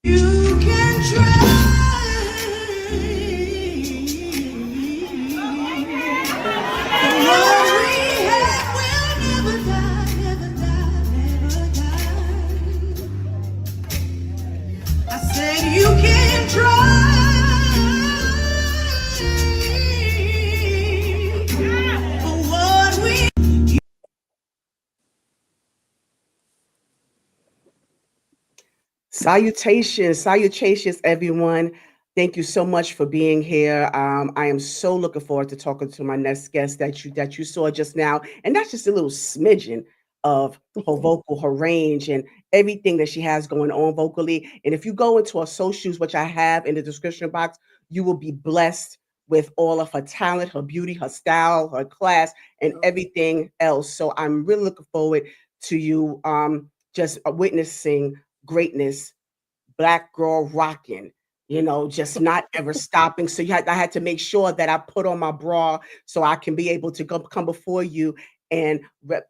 You can try. What we have will never die, never die, never die. I said you can try. But what we Salutations, salutations, everyone. Thank you so much for being here. I am so looking forward to talking to my next guest that you saw just now, and that's just a little smidgen of her vocal, her range, and everything that she has going on vocally. And if you go into her socials, which I have in the description box, you will be blessed with all of her talent, her beauty, her style, her class, and everything else. So I'm really looking forward to you just witnessing greatness, black girl rocking, just not ever stopping. So I had to make sure that I put on my bra so I can be able to come before you and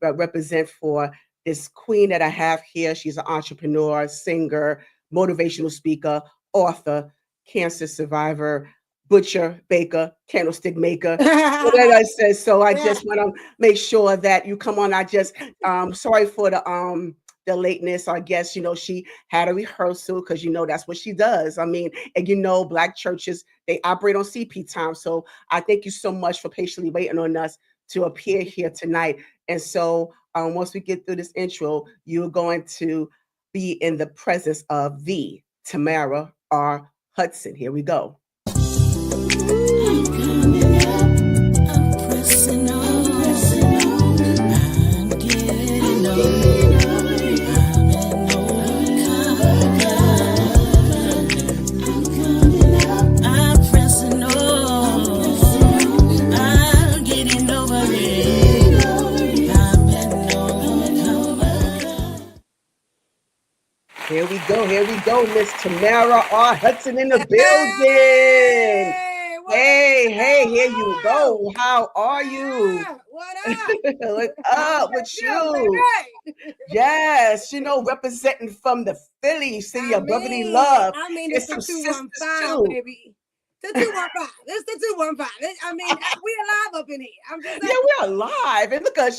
represent for this queen that I have here. She's an entrepreneur, singer, motivational speaker, author, cancer survivor, butcher, baker, candlestick maker. What I said. So I just want to make sure that you come on. Sorry for the lateness. I guess, she had a rehearsal because, that's what she does. I mean, and Black churches, they operate on CP time. So I thank you so much for patiently waiting on us to appear here tonight. And so once we get through this intro, you're going to be in the presence of the Tamara R. Hudson. Here we go. Here we go, Miss Tamara R. Hudson in the building. Hey, here you go. How are you? What up? What's up with you? Yes, representing from the Philly city of brotherly love. It's the 215, baby. The 215. It's the 215. I mean, we alive up in here. I'm just saying. Yeah, we're alive. And look at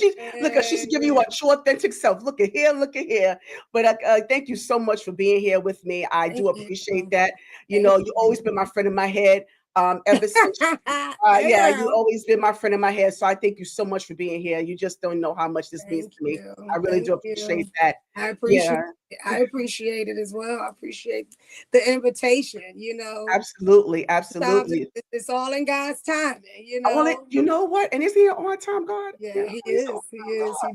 she's giving you a true authentic self. Look at here. But thank you so much for being here with me. I do appreciate that. You've always been my friend in my head. Ever since you've always been my friend in my head. So I thank you so much for being here. You just don't know how much this means to me. I really do appreciate that. I appreciate it as well. I appreciate the invitation, Absolutely. It's all in God's timing, You know what? And is he an on-time God? Yeah, he is. He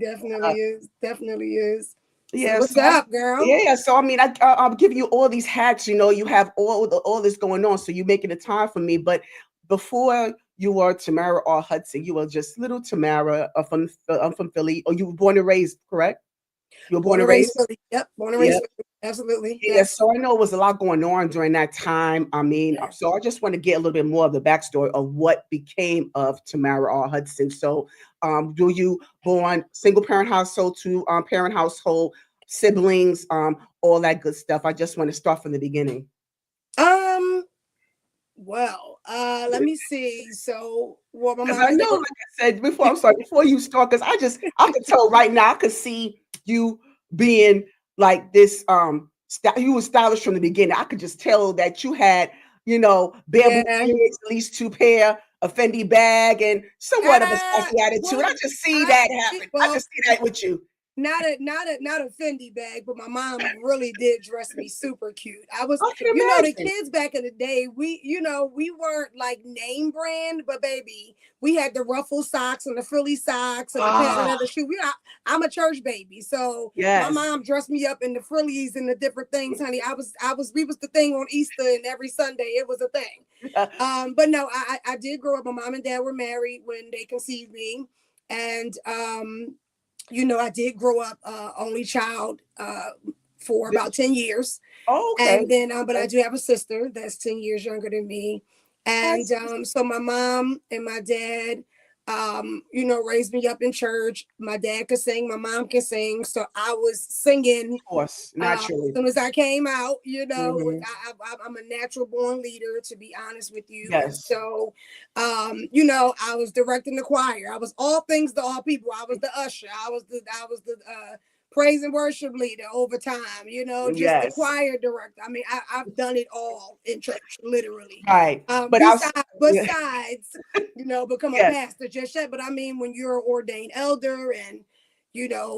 definitely is. Yeah, so what's up, girl? Yeah, so I mean, I'm giving you all these hacks. You have all this going on, so you're making the time for me. But before you were Tamara R. Hudson, you were just little Tamara. I'm from Philly. Or you were born and raised, correct? You were born and raised. Philly. Yep, born and raised. Absolutely. Yeah, so I know it was a lot going on during that time. I mean, so I just want to get a little bit more of the backstory of what became of Tamara R. Hudson. So, do you born single parent household, two parent household, siblings, all that good stuff? I just want to start from the beginning. Well, let me see. So, because I know, like I said before, before you start, because I could tell right now, I could see you being like this. You were stylish from the beginning. I could just tell that you had, bamboo earrings, at least 2 pair, a Fendi bag, and somewhat of a sassy attitude. I just see that happen. I just see that with you. Not a Fendi bag, but my mom really did dress me super cute. I was, the kids back in the day, we weren't like name brand, but baby, we had the ruffle socks and the frilly socks and the patent leather shoe. I'm a church baby, so my mom dressed me up in the frillies and the different things, honey. We was the thing on Easter and every Sunday. It was a thing. But no, I did grow up. My mom and dad were married when they conceived me, and I did grow up only child for about 10 years. Oh, okay. And then, but I do have a sister that's 10 years younger than me. And so my mom and my dad raised me up in church. My dad could sing, my mom can sing. So I was singing Of course, as naturally. soon as I came out. Hmm. I'm a natural born leader, to be honest with you. And Yes. so, I was directing the choir. I was all things to all people. I was the usher. I was the praise and worship leader over time. Just the Yes. choir director. I mean, I've done it all in church, literally. Right. But I was, yeah, Besides, become a yes. pastor just yet. But I mean, when you're an ordained elder and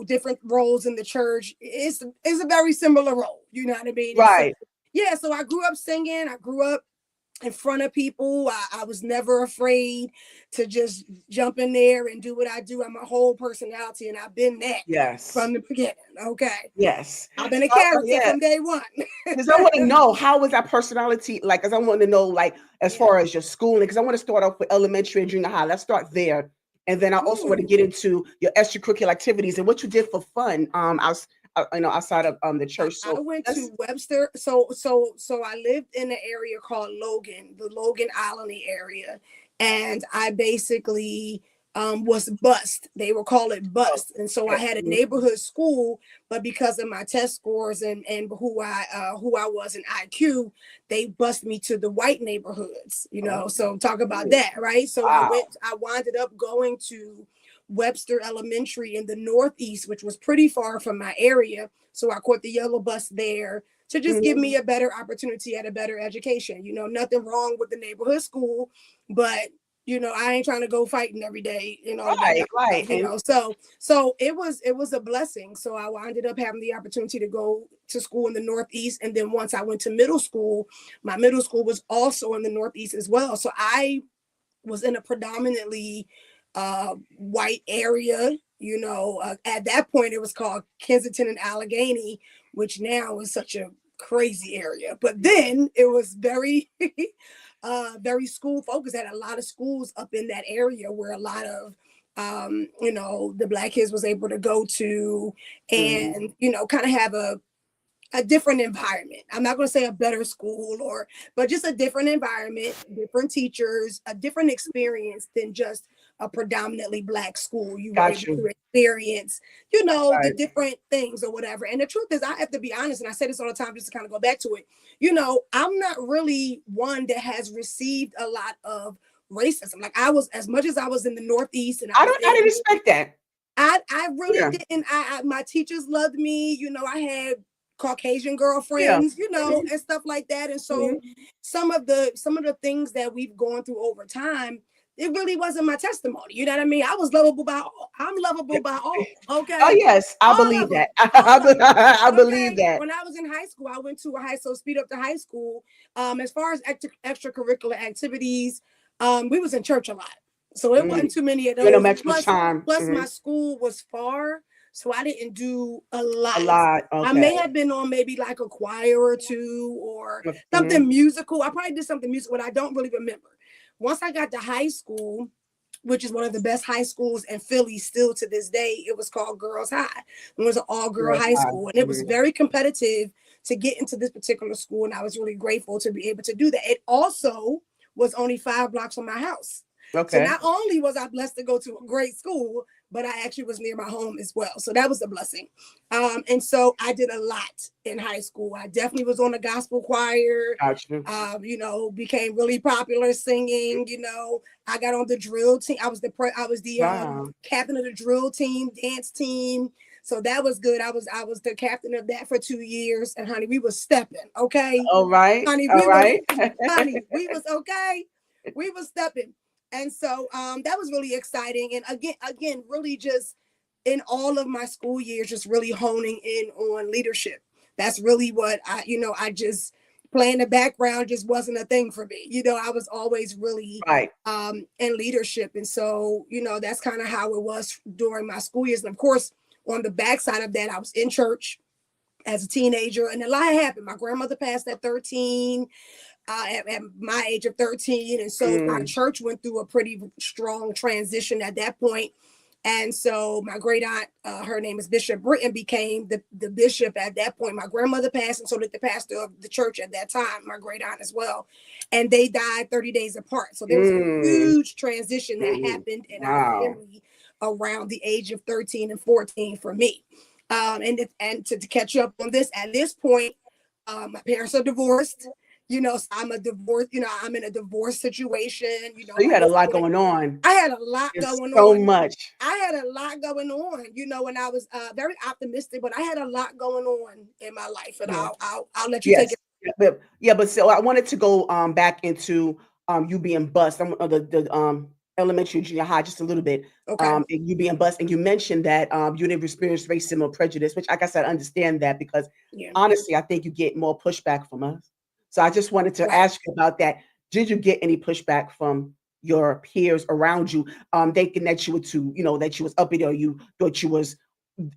different roles in the church, it's a very similar role. You know what I mean? And so, Right. yeah, so I grew up singing. I grew up in front of people. I was never afraid to just jump in there and do what I do. I'm a whole personality, and I've been that Yes. from the beginning. Okay. Yes. I've been a So, character yeah, from day one. because I want to know how was that personality like? Because I want to know like as Yeah. far as your schooling. Because I want to start off with elementary and junior high. Let's start there, and then I also want to Mm. get into your extracurricular activities and what you did for fun. Outside of the church. I So went let's. to Webster. So I lived in an area called Logan, the Logan Island area, and I basically was bused. They would call it Oh, bust, and so I okay. had a Mhm. neighborhood school, but because of my test scores and who I was in IQ, they bused me to the white neighborhoods. Oh, So talk about okay. that, right? So Wow. I winded up going to Webster Elementary in the Northeast, which was pretty far from my area. So I caught the yellow bus there to just give Mhm. me a better opportunity at a better education. Nothing wrong with the neighborhood school, but I ain't trying to go fighting every day and all of that Right. type of Right. stuff. And So it was a blessing. So I ended up having the opportunity to go to school in the Northeast, and then once I went to middle school, my middle school was also in the Northeast as well. So I was in a predominantly white area. At that point, it was called Kensington and Allegheny, which now is such a crazy area. But then it was very, very school focused. Had a lot of schools up in that area where a lot of the black kids was able to go to, mhm. and kind of have a different environment. I'm not going to say a better school but just a different environment, different teachers, a different experience than just a predominantly black school. You were Got able to you. experience, the Right. different things or whatever. And the truth is, I have to be honest, and I say this all the time just to kind of go back to it. I'm not really one that has received a lot of racism. Like I was, as much as I was in the Northeast and I I was don't. I didn't able, expect that. I really Yeah. didn't. My teachers loved me. I had Caucasian Yeah. girlfriends, Mhm. and stuff like that. And so Mhm. some of the things that we've gone through over time, it really wasn't my testimony. You know what I mean? I'm lovable by all. Oh Okay. yes, I All believe of them. that. All of them. I believe Okay. that. When I was in high school, I went to a high school, speed up to high school. As far as extracurricular activities, we was in church a lot. So it Mm. wasn't too many of You don't those. much time. Plus Mhm. my school was far, so I didn't do a A lot. lot. I Okay. may have been on maybe like a choir or two or Mhm. something musical. I probably did something musical, but I don't really remember. Once I got to high school, which is one of the best high schools in Philly still to this day, it was called Girls High. It was an all-girl Girls high high. school, and it was Mhm. very competitive to get into this particular school, and I was really grateful to be able to do that. It also was only 5 blocks from my house. So Okay. not only was I blessed to go to a great school, but I actually was near my home as well. So that was a blessing. And so I did a lot in high school. I definitely was on the gospel choir. Got you. Became really popular singing. I got on the drill team. I was the Wow. captain of the drill team, dance team. So that was good. I was the captain of that for 2 years. And honey, we was stepping. Okay, All right. honey, All we was right. honey, we was okay. We was stepping. And so that was really exciting. And again, really just in all of my school years, just really honing in on leadership. That's really what I just playing the background just wasn't a thing for me. I was always really Right. in leadership. And so, that's kind of how it was during my school years. And of course, on the backside of that, I was in church as a teenager, and a lot happened. My grandmother passed at 13, at my age of 13. And so my Mm. church went through a pretty strong transition at that point. And so my great aunt, her name is Bishop Britton, became the bishop at that point. My grandmother passed, and so did the pastor of the church at that time, my great aunt as well. And they died 30 days apart. So there was a Mm. huge transition that Mm. happened in our Wow. family around the age of 13 and 14 for me. And to catch up on this, at this point, my parents are divorced. So I'm a divorce. I'm in a divorce situation. So you By had a this lot point, going on. I had a lot It's going so on. much. I had a lot going on, and I was very optimistic, but I had a lot going on in my life, and Yeah. I'll let you take Yes. it. But so I wanted to go back into you being bused. The elementary, junior high, just a little bit. Okay. And you being bused, and you mentioned that you didn't experience racism or prejudice, which I guess I understand that because Yeah. honestly, I think you get more pushback from us. So I just wanted to Right. ask you about that. Did you get any pushback from your peers around you, thinking that you were too, that you was uppity, or you thought you was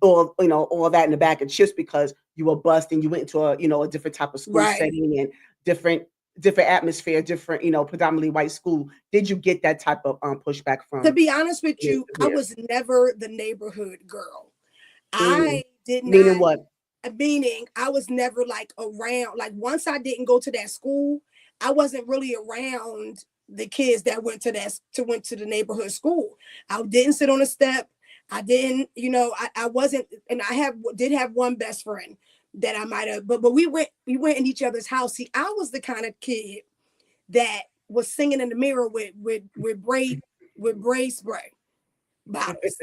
all that in the bag of chips because you were bused and you went into a different type of school Right. setting and different different atmosphere, different, predominantly white school. Did you get that type of pushback To from be honest with your you, I peers? was never the neighborhood girl. Mm. I did Meaning not. what? Meaning, I was never like around. Like once I didn't go to that school, I wasn't really around the kids that went to the neighborhood school. I didn't sit on a step. I didn't, I wasn't, and did have one best friend that I might have, but we went in each other's house. See, I was the kind of kid that was singing in the mirror with braid spray bottles.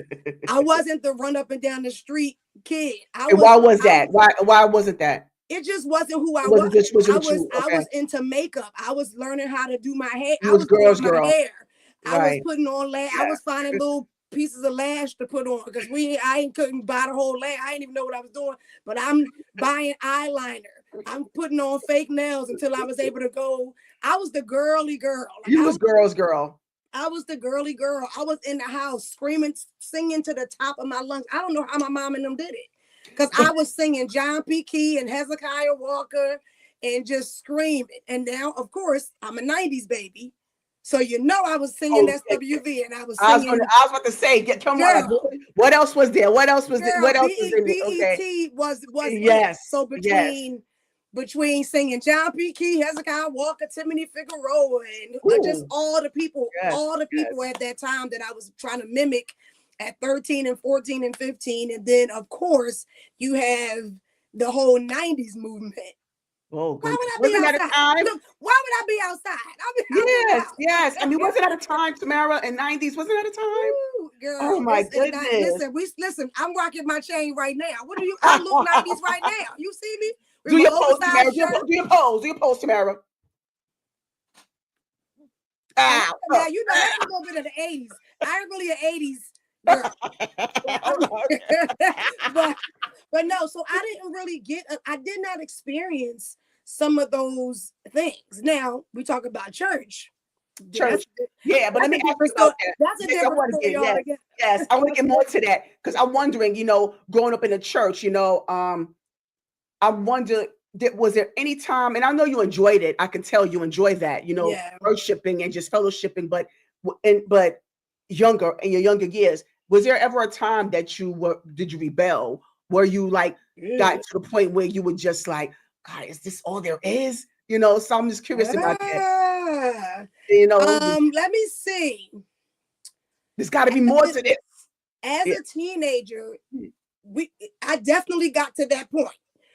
I wasn't the run up and down the street kid. I And was why was I that? Why wasn't that? It just wasn't who I It was. wasn't just I wasn't was you. I Okay. was into makeup. I was learning how to do my hair. You I was was doing girls my girl. hair. I was Right. putting on lash. I Yeah. was finding little pieces of lash to put on because I ain't couldn't buy the whole lash. I didn't even know what I was doing. But I'm buying eyeliner. I'm putting on fake nails until I was able to go. I was the girly girl. Like You was girls girl. I was the girly girl. I was in the house screaming, singing to the top of my lungs. I don't know how my mom and them did it. Because I was singing John P. Key and Hezekiah Walker and just screaming. And now, of course, I'm a 90s baby. So I was singing Oh, yeah. SWV and I was I was gonna singing, I was about to say, come on, like girl, what else was there? What else was there? girl, What else was in it? Okay. BET was it. Yes, So yes. between singing John P. Key, Hezekiah Walker, Timothy Figueroa, and just Ooh, yes, all the people yes. at that time that I was trying to mimic at 13 and 14 and 15. And then, of course, you have the whole 90s movement. Oh Why goodness. would I be Wasn't that a outside? time? Look, why would I be outside? I'll be in the Yes, house. yes. I mean, wasn't that a time, Tamara, in 90s? Wasn't that a time? Ooh, Oh girl, my goodness. listen. I'm rocking my chain right now. What are you? I look 90s right now. You see me with Do my your pose, Tamara. oversized shirt. Do your pose. Do your pose, Tamara. And Ow. now that's a little bit of the 80s. I ain't really an 80s girl. But All right. but but no, so I didn't really I did not experience some of those things. Now we talk about church. Church. That's Yeah, but let that's me a ask you different story. about that. That's a Yes, I different want to story get, yes, altogether. yes. I want to get more to that because I'm wondering, growing up in the church, I wonder, was there any time, and I know you enjoyed it. I can tell you enjoy that, Yeah. worshiping and just fellowshipping, but younger in your younger years, was there ever a time that did you rebel? Where you like got to the point where you were just like, God, is this all there is? So I'm just curious about that. Ah. You know, Let me see. there's got to be more to this. As Yeah. a teenager, I definitely got to that point.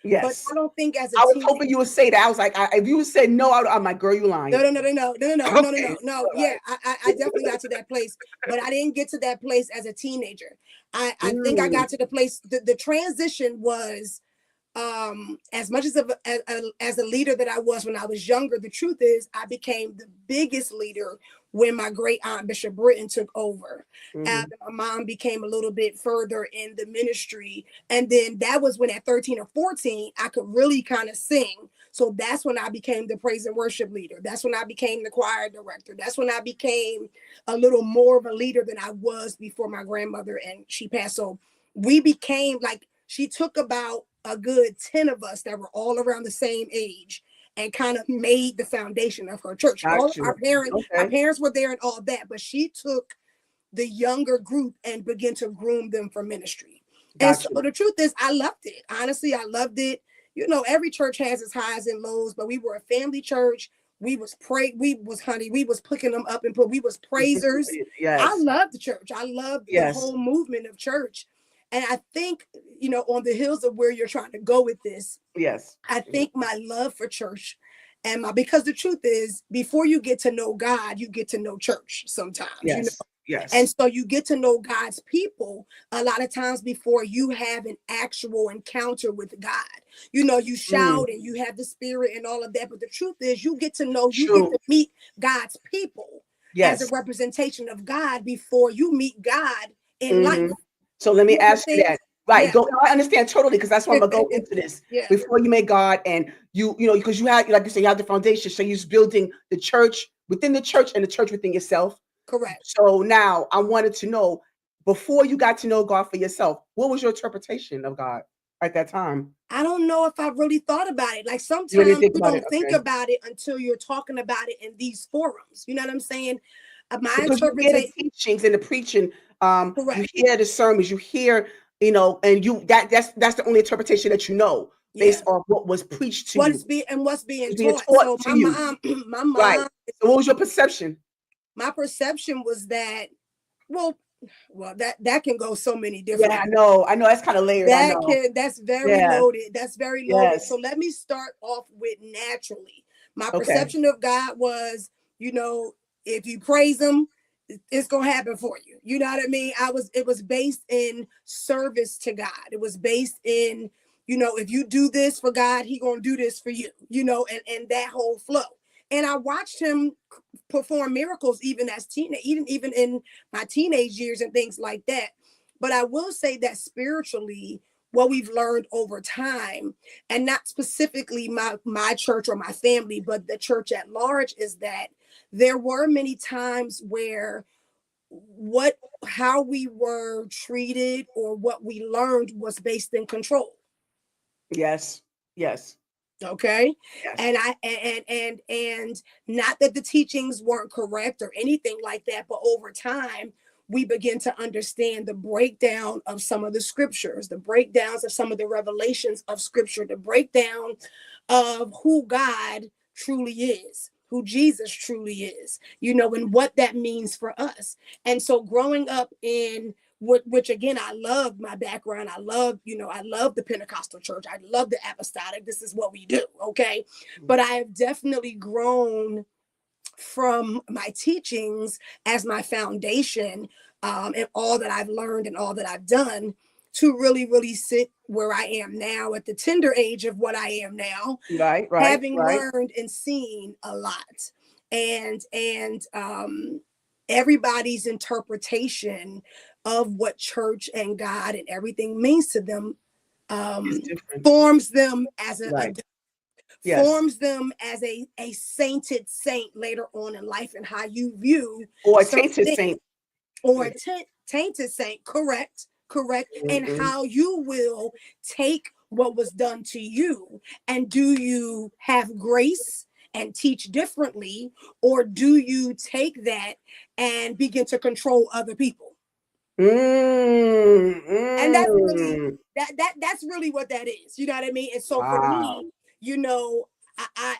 But Yes. I don't think as a I was teenager. hoping you would say that. I was like, if you said no, I'm like, girl, you lying. Okay. No. Yeah, I definitely got to that place, but I didn't get to that place as a teenager. I think I Mm, got to the place. The transition was as much as a leader that I was when I was younger. The truth is, I became the biggest leader when my great aunt Bishop Britton took over. mhm. My mom became a little bit further in the ministry, and then that was when at 13 or 14 I could really kind of sing. So that's when I became the praise and worship leader. That's when I became the choir director. That's when I became a little more of a leader than I was before my grandmother and she passed. So we became like she took about a good 10 of us that were all around the same age and kind of made the foundation of her church. All Got our you. parents, our Okay. parents were there and all that, but she took the younger group and begin to groom them for ministry. And so Got you. the truth is, I loved it. Honestly, I loved it. Every church has its highs and lows, but we were a family church. We was picking them up and we was praisers. I Yes. loved the church. I loved the Yes. whole movement of church. And I think, on the heels of where you're trying to go with this, Yes. I think my love for church because the truth is, before you get to know God, you get to know church sometimes. Yes. Yes. And so you get to know God's people a lot of times before you have an actual encounter with God. You Mm, shout and you have the spirit and all of that. But the truth is, you get to true. meet God's people as a Yes. representation of God before you meet God in life. Hmm. So let me You ask you understand? that. Right. Yeah. Go. No, I understand totally because that's why I'm gonna go into this. Yeah, Before you make God and because you had, like you said, you have the foundation. So you're building the church within the church and the church within yourself. correct. So now I wanted to know, before you got to know God for yourself, what was your interpretation of God at that time? I don't know if I really thought about it. Like You didn't sometimes think you about it, don't think okay? about it until you're talking about it in these forums. You know what I'm saying? My Because you hear the interpretation, teachings and the preaching, you correct. hear the sermons, you hear, and that's the only interpretation that you know Yeah. based on what was preached to you, What's being was being taught. taught So to you. my Right. mom, So what was your perception? my perception was that, well, that can go so many Yeah, different. I know. I know that's kind of layered. I know. That's very Yeah. loaded. That's very loaded. So Yes. let me start off with naturally. My Okay. perception of God was, if you praise him, it's gonna happen for you. You know what I mean? It was based in service to God. It was based in, if you do this for God, he gonna do this for you, and that whole flow. And I watched him perform miracles even as even in my teenage years and things like that. But I will say that spiritually, what we've learned over time, and not specifically my church or my family, but the church at large, is that there were many times where how we were treated or what we learned was based in control. Yes. Yes. Okay. Yes. And not that the teachings weren't correct or anything like that, but over time we begin to understand the breakdown of some of the scriptures, the breakdowns of some of the revelations of scripture, the breakdown of who God truly is, who Jesus truly is, and what that means for us. And so growing up in which again, I love my background. I love the Pentecostal church. I love the apostolic. This is what we do. Okay. But I have definitely grown from my teachings as my foundation, and all that I've learned and all that I've done to really, really sit where I am now at the tender age of what I am now, Right. Right. having Right. learned and seen a lot. And everybody's interpretation of what church and God and everything means to them, It's um, different. forms them as Right. Yes. a sainted saint later on in life, and how you view Or a certain tainted things, saint. or a tainted saint, correct, and Mhm. how you will take what was done to you, and do you have grace and teach differently, or do you take that and begin to control other people? Mm, And that's really mm. that's really what that is. You know what I mean? And so for Wow. me, you know, I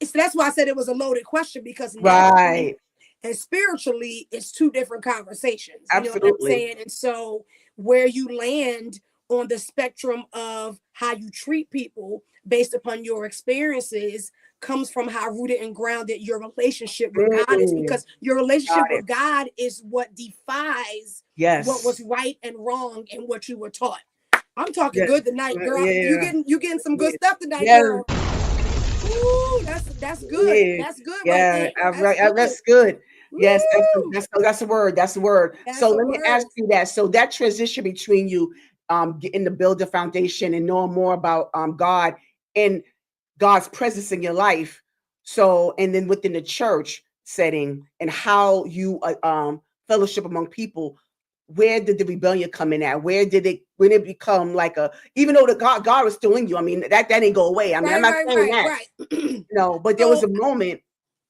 so that's why I said it was a loaded question, because naturally Right. and spiritually it's two different conversations. You know what I'm Absolutely. saying? And so where you land on the spectrum of how you treat people based upon your experiences comes from how rooted and grounded your relationship with God is, Mm, because your relationship got it. with God is what defies what was Yes. right and wrong and what you were taught. I'm talking Yes. good tonight, girl. Yeah. You getting some good Yeah. stuff tonight, Yeah. girl. Ooh, that's good. Yeah. That's good right Yeah. there. That's good. That's good. Yes, Woo! that's the word. That's the word. So That's a let me ask word. you that. So that transition between you getting to build a foundation and knowing more about God and God's presence in your life. So, and then within the church setting and how you fellowship among people, where did the rebellion come in at? When it become like even though the God was still in you? I mean, that didn't go away. I mean, I'm Right, not right, saying right, that. right. No, but so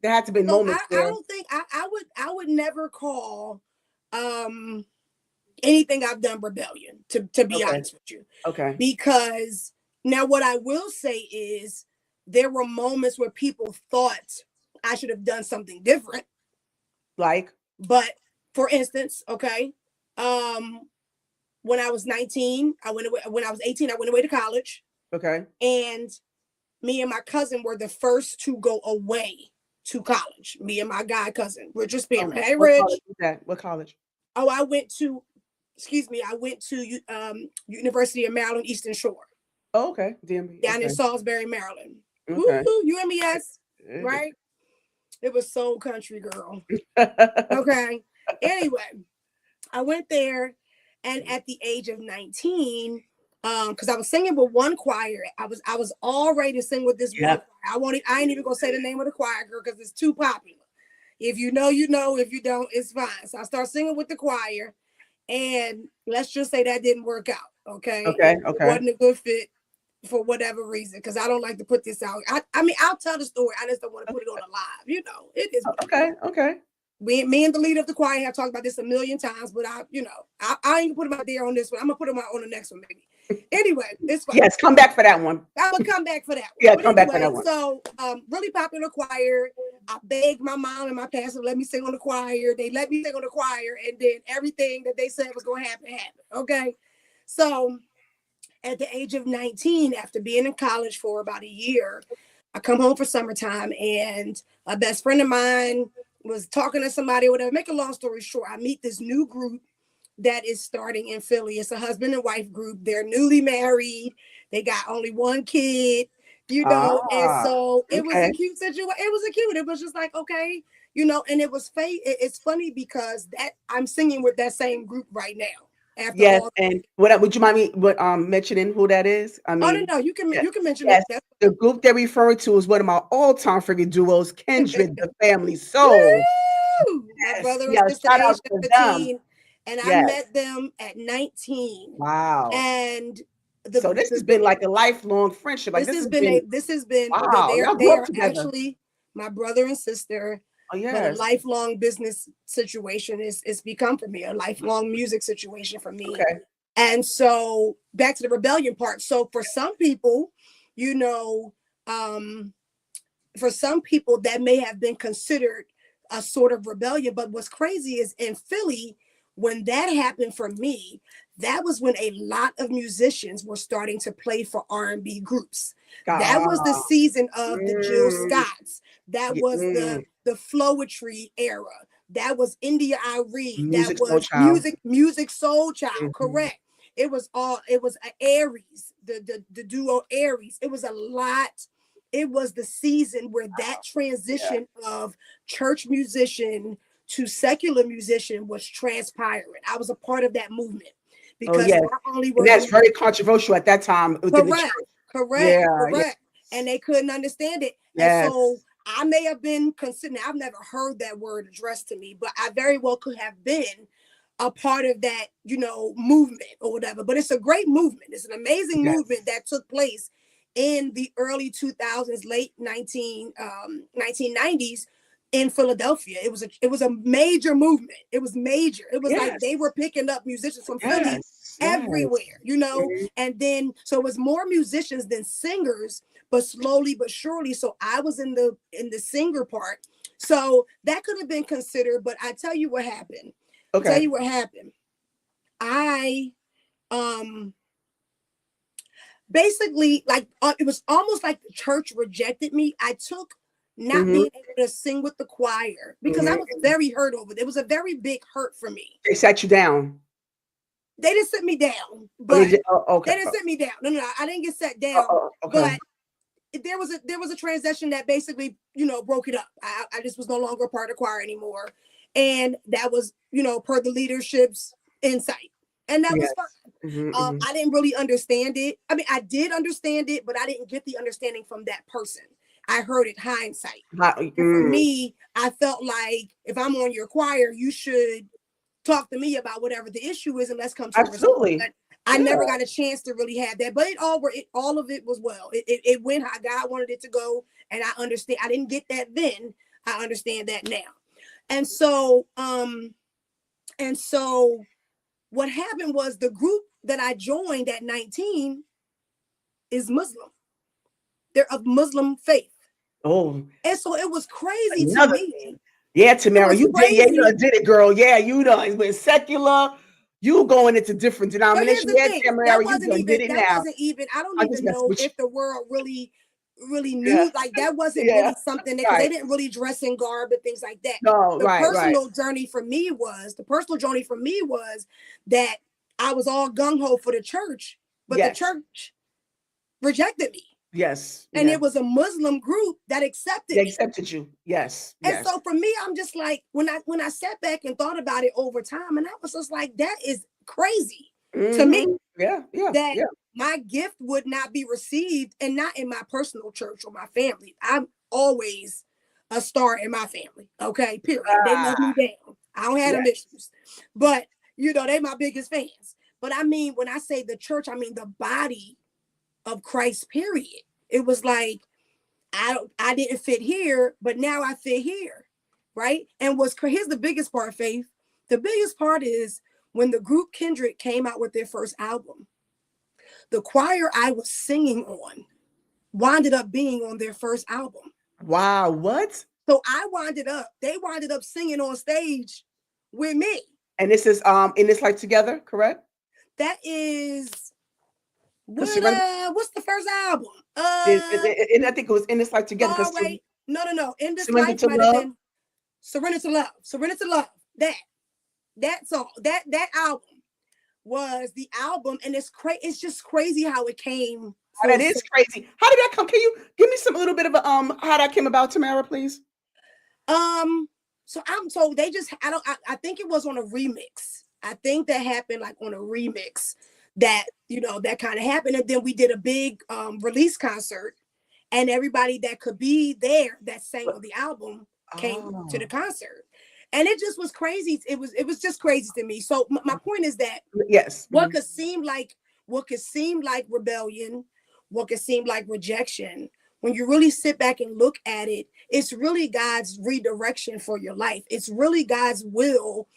there had to be so moments I where don't think I would never call anything I've done rebellion, to be Okay. honest with you. Okay. Because now what I will say is there were moments where people thought I should have done something different. Like? But for instance, okay, when I was 19, I went away. When I was 18, I went away to college. Okay. And me and my cousin were the first to go away to college. Me and my guy cousin, Richard Spearman. Okay. Hey, What college Rich. was that? What college? Oh, I went to, excuse me, I went to University of Maryland, Eastern Shore, Oh, okay. DMV. down in Okay. Salisbury, Maryland. Okay. Woo-hoo, UMES, right? It was so country, girl. Okay. Okay. Anyway, I went there, and at the age of 19, because I was singing with one choir, I was all ready to sing with this one Yep. choir. I ain't even gonna say the name of the choir, girl, because it's too popular. If you know, you know. If you don't, it's fine. So I start singing with the choir, and let's just say that didn't work out. Okay, Okay. it Okay. wasn't a good fit for whatever reason. Because I don't like to put this out. I mean, I'll tell the story. I just don't want to put it on a live. You know, it is. Okay. Okay. Me and the leader of the choir have talked about this a million times, but I ain't gonna put them out there on this one. I'm gonna put them out on the next one, maybe. Anyway, it's fine. Yes, come back for that one. I'm gonna come back for that one. Yeah, But come back for that one. so really popular choir. I begged my mom and my pastor to let me sing on the choir. They let me sing on the choir, and then everything that they said was gonna happen happened. Okay. So at the age of 19, after being in college for about a year, I come home for summertime, and a best friend of mine was talking to somebody or whatever. Make a long story short, I meet this new group that is starting in Philly. It's a husband and wife group. They're newly married. They got only one kid, and Ah, so it was a okay. cute situation. It was just like, okay, and it was fate. It's funny because that I'm singing with that same group right now. After Yes, all, and what would you mind me mentioning who that is? I oh no, mean, no, you can yeah, you can mention yes, it. That's the group they're referring to is one of my all-time favorite duos, Kindred, the Family Soul. Woo! My Yes, brother and yeah, sister shout out aged to them. 17, and I Yes, met them at 19. wow. And So this has been like a lifelong friendship. Like this has been this has been wow. Y'all they grew up are together. actually my brother and sister, Oh but a yes. lifelong business situation is become for me, a lifelong music situation for me. Okay. And so back to the rebellion part. So for some people, you know, um, for some people that may have been considered a sort of rebellion. But what's crazy is in Philly, when that happened for me, that was when a lot of musicians were starting to play for R&B groups. That was the Ah, season of the Jill mm, Scotts. That yeah, was the Flowetry era. That was India Irie. That music soul was child. music soul child. Mhm. Correct. It was Aries, the duo Aries. It was a lot. It was the season where that Yeah. transition of church musician to secular musician was transpiring. I was a part of that movement Oh because yes. not only And were that's you very controversial at that time within the correct, church. correct, Yeah, yeah. correct, and they couldn't understand it. And so Yes. I may have been considered, I've never heard that word addressed to me, but I very well could have been a part of that, movement or whatever. But it's a great movement. It's an amazing movement Yes. that took place in the early 2000s, late 1990s in Philadelphia. It was a major movement. It was major. It was like they Yes. were picking up musicians from Philly Yes. Yes. everywhere, Mhm. and then so it was more musicians than singers, but slowly but surely. So I was in the singer part. So that could have been considered, but I tell you what happened. Tell Okay. you what happened. I um basically like it was almost like the church rejected me. I took not Mhm. being able to sing with the choir because I Mhm. was very hurt over it. It was a very big hurt for me. They sat you down. They didn't sit me down, Oh, they but did. Oh, okay. they didn't sit me down. No, no, no, I didn't get set Oh, down, oh, okay. but there was a transition that basically broke it up. I just was no longer a part of the choir anymore, and that was per the leadership's insight, and that was fine. Yes. Mhm, mhm. I didn't really understand it. I mean, I did understand it, but I didn't get the understanding from that person. I heard it hindsight. And for Mm, me, I felt like if I'm on your choir, you should talk to me about whatever the issue is and let's come to a result. absolutely. But I Yeah. never got a chance to really have that. But all of it was well. It went how God wanted it to go. And I understand. I didn't get that then. I understand that now. And so And so what happened was the group that I joined at 19 is Muslim. They're of Muslim faith. Oh, And so it was crazy to another me. thing. Yeah, It Tamara, was you did. Yeah, you crazy. done did it, girl. Yeah, you done went secular. You going into different But here's denominations. the Yeah, thing. Tamara, you done did it That now. wasn't even, I don't I just even messed know with if the world really you. knew, like that wasn't Yeah, really something that, because they right. didn't really dress in garb and things like that. No, right. The personal journey for me was that I was all gung-ho for the church, but the Yes, church rejected me. yes, And yeah. it was a Muslim group that They accepted me. accepted you. Yes, And yes. so for me, I'm just like, when I sat back and thought about it over time, and I was just like, that is crazy to me, Yeah, yeah, that yeah. my gift would not be received, and not in my personal church or my family. I'm always a star in my family. Okay, period. They love me Ah, down. I don't have yeah. them issues, but they my biggest fans. But I mean, when I say the church, I mean the body of Christ. Period. It was like I didn't fit here, but now I fit here, right? And here's the biggest part, Faith. The biggest part is when the group Kendrick came out with their first album, the choir I was singing on winded up being on their first album. Wow, what? So they winded up singing on stage with me. And this is in this life together, correct? That is Because surrender, what's the first album? and I think it was in this life together. All Because right. No. In This surrender Life to might have love. been Surrender to Love. Surrender to Love. That song, that album was the album, and it's just crazy how it came Oh, full that is circle. crazy. How did that come? Can you give me some little bit of a how that came about, Tamara, please? So they just I think it was on a remix. I think that happened like on a remix that that kind of happened, and then we did a big release concert, and everybody that could be there that sang on the album came to the Oh, concert, and it just was crazy. It was just crazy to me. So my point is that yes. what could seem like rebellion, what could seem like rejection, when you really sit back and look at it, it's really God's redirection for your life. It's really God's will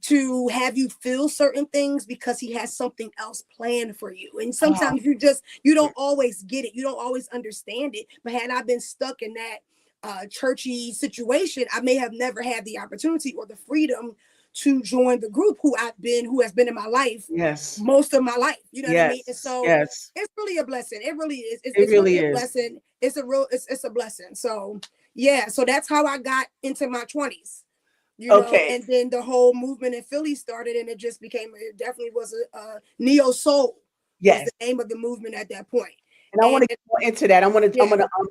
to have you feel certain things, because he has something else planned for you. And Oh, sometimes you don't always get it, you don't always understand it. But had I been stuck in that churchy situation, I may have never had the opportunity or the freedom to join the group who has been in my life yes, most of my life. You know what I mean? And yes, so yes. it's really a blessing. It really is. It It's really really a is. blessing. It's a blessing. So yeah, so that's how I got into my 20s. Okay. And then the whole movement in Philly started, and it definitely was a neo soul was Yes. the name of the movement at that point. And I want And to get more into that. I'm yeah, gonna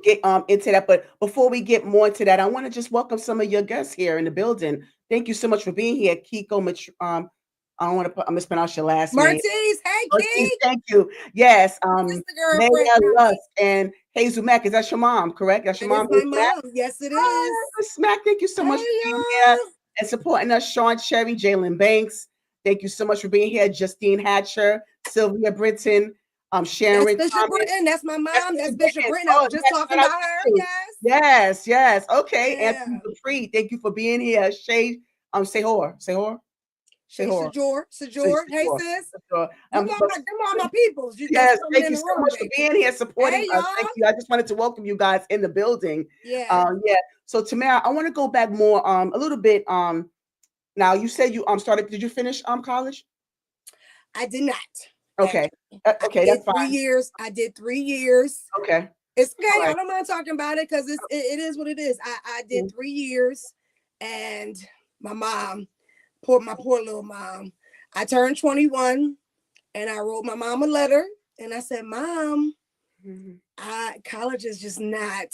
get into that. But before we get more into that, I want to just welcome some of your guests here in the building. Thank you so much for being here, Kiko. I don't want to I'm mispronounce your last name. Martins, hey Ortiz, Key, thank you. Yes, sister Leia girlfriend, Lusk honey. and Hazel Mack. Is that your mom? Correct? That's your That is mom, my Hazel Mack. mom. Yes, it Hi, is. Miss Mack. Thank you so much for Hey being here y'all. and supporting us. Sean Cherry, Jalen Banks. Thank you so much for being here. Justine Hatcher, Sylvia Britton, That's Sharon Bishop Thomas. Britton. That's my That's mom. That's Mr. Bishop Britton. Britton. I Oh, was just yes, talking shout out about to her. you. Yes. Yes, yes. Okay. Yeah. Anthony Dupree, thank you for being here. Shay, say Shay horror. Sajor. Say Sajor. Hey horror. sis. Um, Them all my peoples. That's Yes, coming thank in you the so room, much for baby. being here, supporting Hey us. y'all. Thank you. I just wanted to welcome you guys in the building. Yeah. Yeah. So Tamara, I want to go back more, a little bit. Now you said you started. Did you finish college? I did not, Okay. actually. I Okay, did that's three fine. years. I did 3 years. Okay. It's All okay. I right. don't mind talking about it, because it is what it is. I did Mhm. 3 years, and my mom, my poor little mom. I turned 21, and I wrote my mom a letter, and I said, Mom, Mhm. college is just not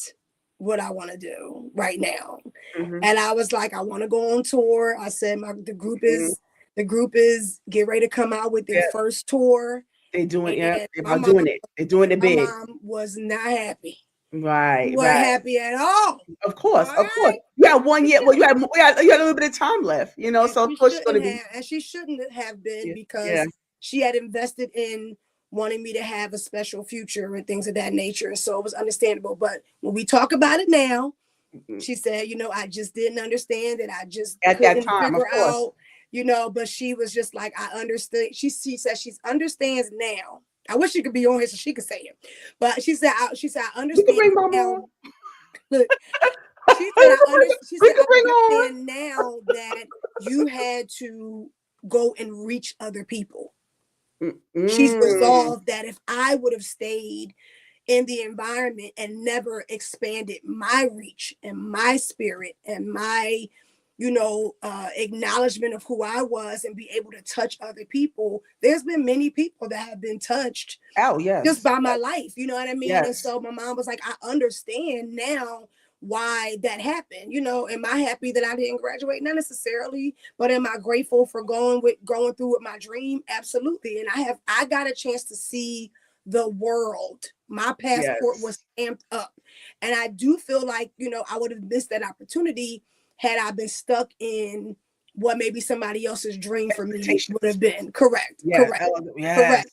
what I want to do right now. Mhm. And I was like, I want to go on tour. I said, Mhm. the group is get ready to come out with their Yeah, first tour. they doing. Yeah, And they're about doing it. They're doing it my big. mom was not happy. She Right. wasn't Right. happy at all. Of All course. Of course. right. You have one She year. Well, shouldn't, you had a little bit of time left. So of course you're gonna be. and she shouldn't have been, Yeah. Yeah. because she had invested in wanting me to have a special future and things of that nature. So it was understandable. But when we talk about it now, Mhm. she said, I just didn't understand it. I just At that couldn't time, of figure course. out, but she was just like, I understood. She said she understands now. I wish she could be on here so she could say it, but she said I You can understand bring Mama now. on. Look, she said she We said can I bring her on. understand now that you had to go and reach other people. She's Mm. resolved that if I would have stayed in the environment and never expanded my reach and my spirit and my acknowledgement of who I was and be able to touch other people, there's been many people that have been touched Oh, just yes. by my life, you know what I mean? And Yes. so my mom was like, I understand now why that happened. Am I happy that I didn't graduate? Not necessarily, but am I grateful for going through with my dream? Absolutely. And I got a chance to see the world. My passport Yes. was stamped up. And I do feel like, I would have missed that opportunity had I been stuck in what maybe somebody else's dream for me would have Expectations. been. Correct. Yeah. Correct. Yes. Correct.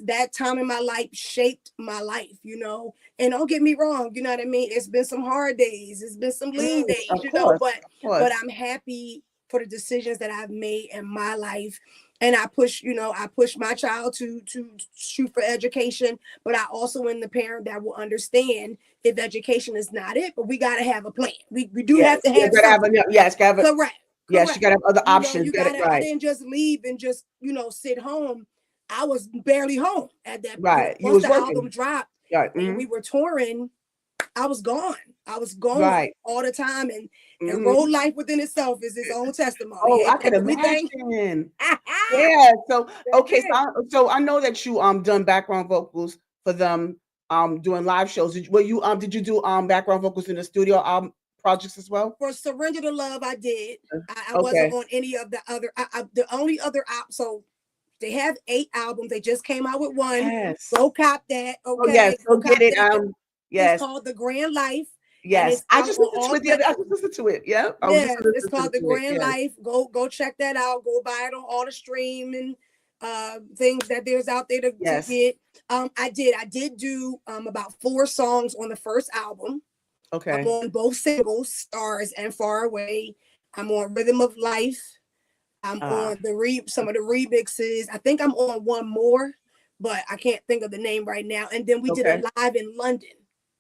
That time in my life shaped my life, and don't get me wrong, you know what I mean? It's been some hard days, it's been some lean days, Of course. Of but course. I'm happy for the decisions that I've made in my life. And I push my child to shoot for education, but I also am the parent that will understand if education is not it, but we got to have a plan. We do Yes. have to You have gotta have something. a yes, gotta have a Correct. yes, you Correct. gotta have other options. You Get it gotta, I right. didn't just leave and just, sit home. I was barely home at that, Right. You once was the album working. dropped Right. and we were touring, I was gone. I was gone Right. all the time. And Hmm. road life within itself is its own testimony. Oh, Ain't I that could what we think? imagine. That's Yeah. So okay, it. so I know that you done background vocals for them doing live shows. Did you do background vocals in the studio projects as well? For Surrender to Love, I did. I wasn't Okay. on any of the other, the only other so they have 8 albums. They just came out with one. Yes. Go cop that. Oh yes. Okay. Go Go get cop it. that. It's Yes. called The Grand Life, and Yes. it's I out just on listened to all it the other. I just platforms. listened to it. Yeah. I was just Yeah, it's listening called The to it. Grand Yes. Life. Go check that out. Go buy it on all the streaming things that there's out there to Yes. get. I did do about 4 songs on the first album. I'm Okay. on both singles, Stars and Far Away. I'm on Rhythm of Life. I'm Ah. on some of the remixes. I think I'm on one more, but I can't think of the name right now. And then we did a Okay. Live in London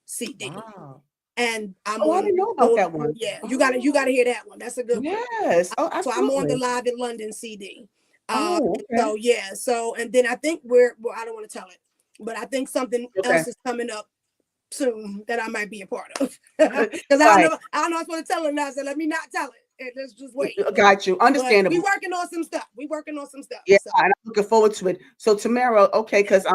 CD. Wow. And I'm Oh, I on didn't know about those. that one. Yeah, you gotta Oh, hear that one. That's a good one. yes. Oh, So I'm on the absolutely. Live in London CD. Oh, okay. So yeah, and then I think I don't want to tell it, but I think something Okay. else is coming up soon that I might be a part of. Because Right. I don't know if I'm supposed to tell it now. So let me not tell it. And let's just wait. Got you. But we Understandable. working on some stuff. We working on some stuff. Yeah, So and I'm looking forward to it. So Tamara, okay, yeah, because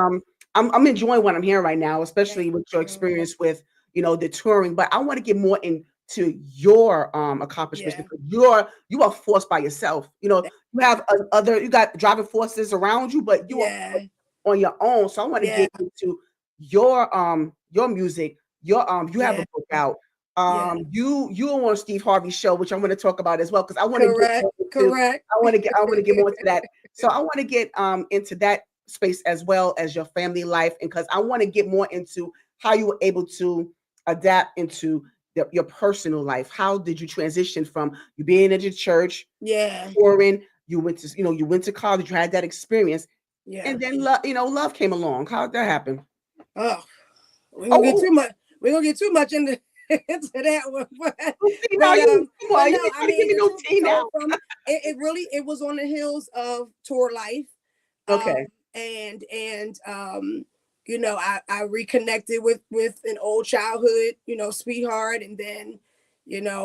I'm enjoying what I'm hearing right now, thank especially with your you. experience with the touring. But I want to get more into your accomplishments Yeah, because you are forced by yourself. thank You you. have other you got driving forces around you, but you are Yeah, on your own. So I want to yeah, get into your music. You have yeah, a book out. yeah. You are on Steve Harvey's show, which I'm going to talk about as well because I want to get Correct, more into correct. I want to get more into that. So I want to get into that space as well as your family life, and because I want to get more into how you were able to adapt into your personal life. How did you transition from you being at your church, Yeah, touring, you went to college, you had that experience, yeah. and then love came along. How did that happen? Oh, we're gonna get Oh, too much. We're gonna get too much into into that one, see now but you come but on, you no, ain't I gotta give mean me the no truth be tea told, now. from it was on the heels of tour life, um, Okay, and I reconnected with an old childhood sweetheart, and then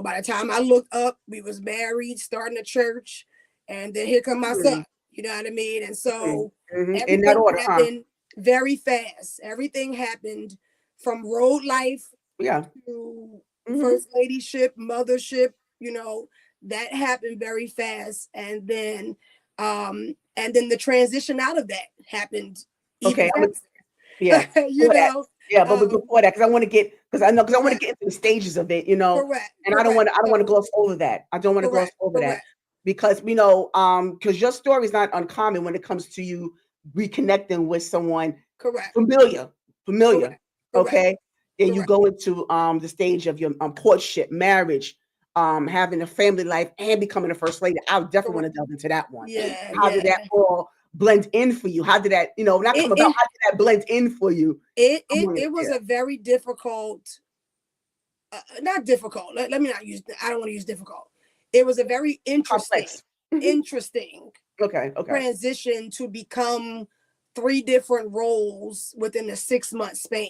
by the time I looked up, we was married, starting a church, and then here come my son. mm, You know what I mean? And so in that everything order, huh? happened very fast. Everything happened from road life Yeah. to Hmm. first ladyship, mothership, that happened very fast. And then the transition out of that happened even Okay, yeah. faster. Go ahead. Yeah, but Um, before that, because I want to get because I want to correct, get into the stages of it, correct, and correct. I don't want to So gloss over that. I don't want to gloss correct, over that correct, because because your story is not uncommon when it comes to you reconnecting with someone correct, familiar, familiar. correct, correct, Okay, then you correct. go into the stage of your courtship, marriage, having a family life and becoming a first lady. I would definitely want to delve into that one. Yeah, How did that yeah. all blend in for you? How did that, not It come about? it How did that blend in for you? I want to it was hear. a very difficult, not difficult. Let me not use. I don't want to use difficult. It was a very interesting, Complex. Mhm. interesting Okay. Okay. transition to become three different roles within a 6 month span.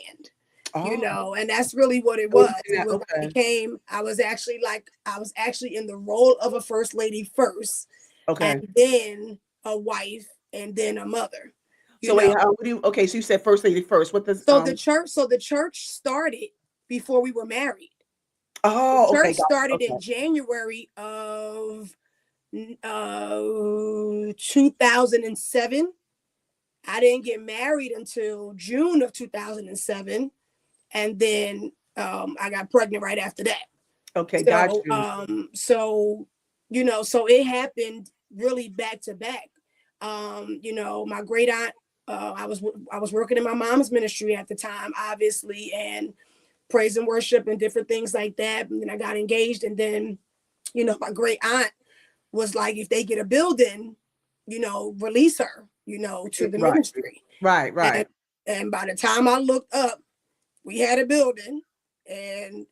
Oh, And that's really what it so was. within It that, was okay. I was actually in the role of a first lady first, and Okay. then a wife, and then a mother. You So wait, know, what do you? Okay, so you said first lady first. What does so the church started before we were married. The Oh, okay, church got you. started Okay. in January of 2007. I didn't get married until June of 2007, and then I got pregnant right after that. Okay, got So, you. so it happened really back to back. My great aunt, I was working in my mom's ministry at the time, obviously, and praise and worship and different things like that. And then I got engaged, and then, my great aunt was like, if they get a building, release her, to the Right. ministry. Right, And right. and by the time I looked up, we had a building, and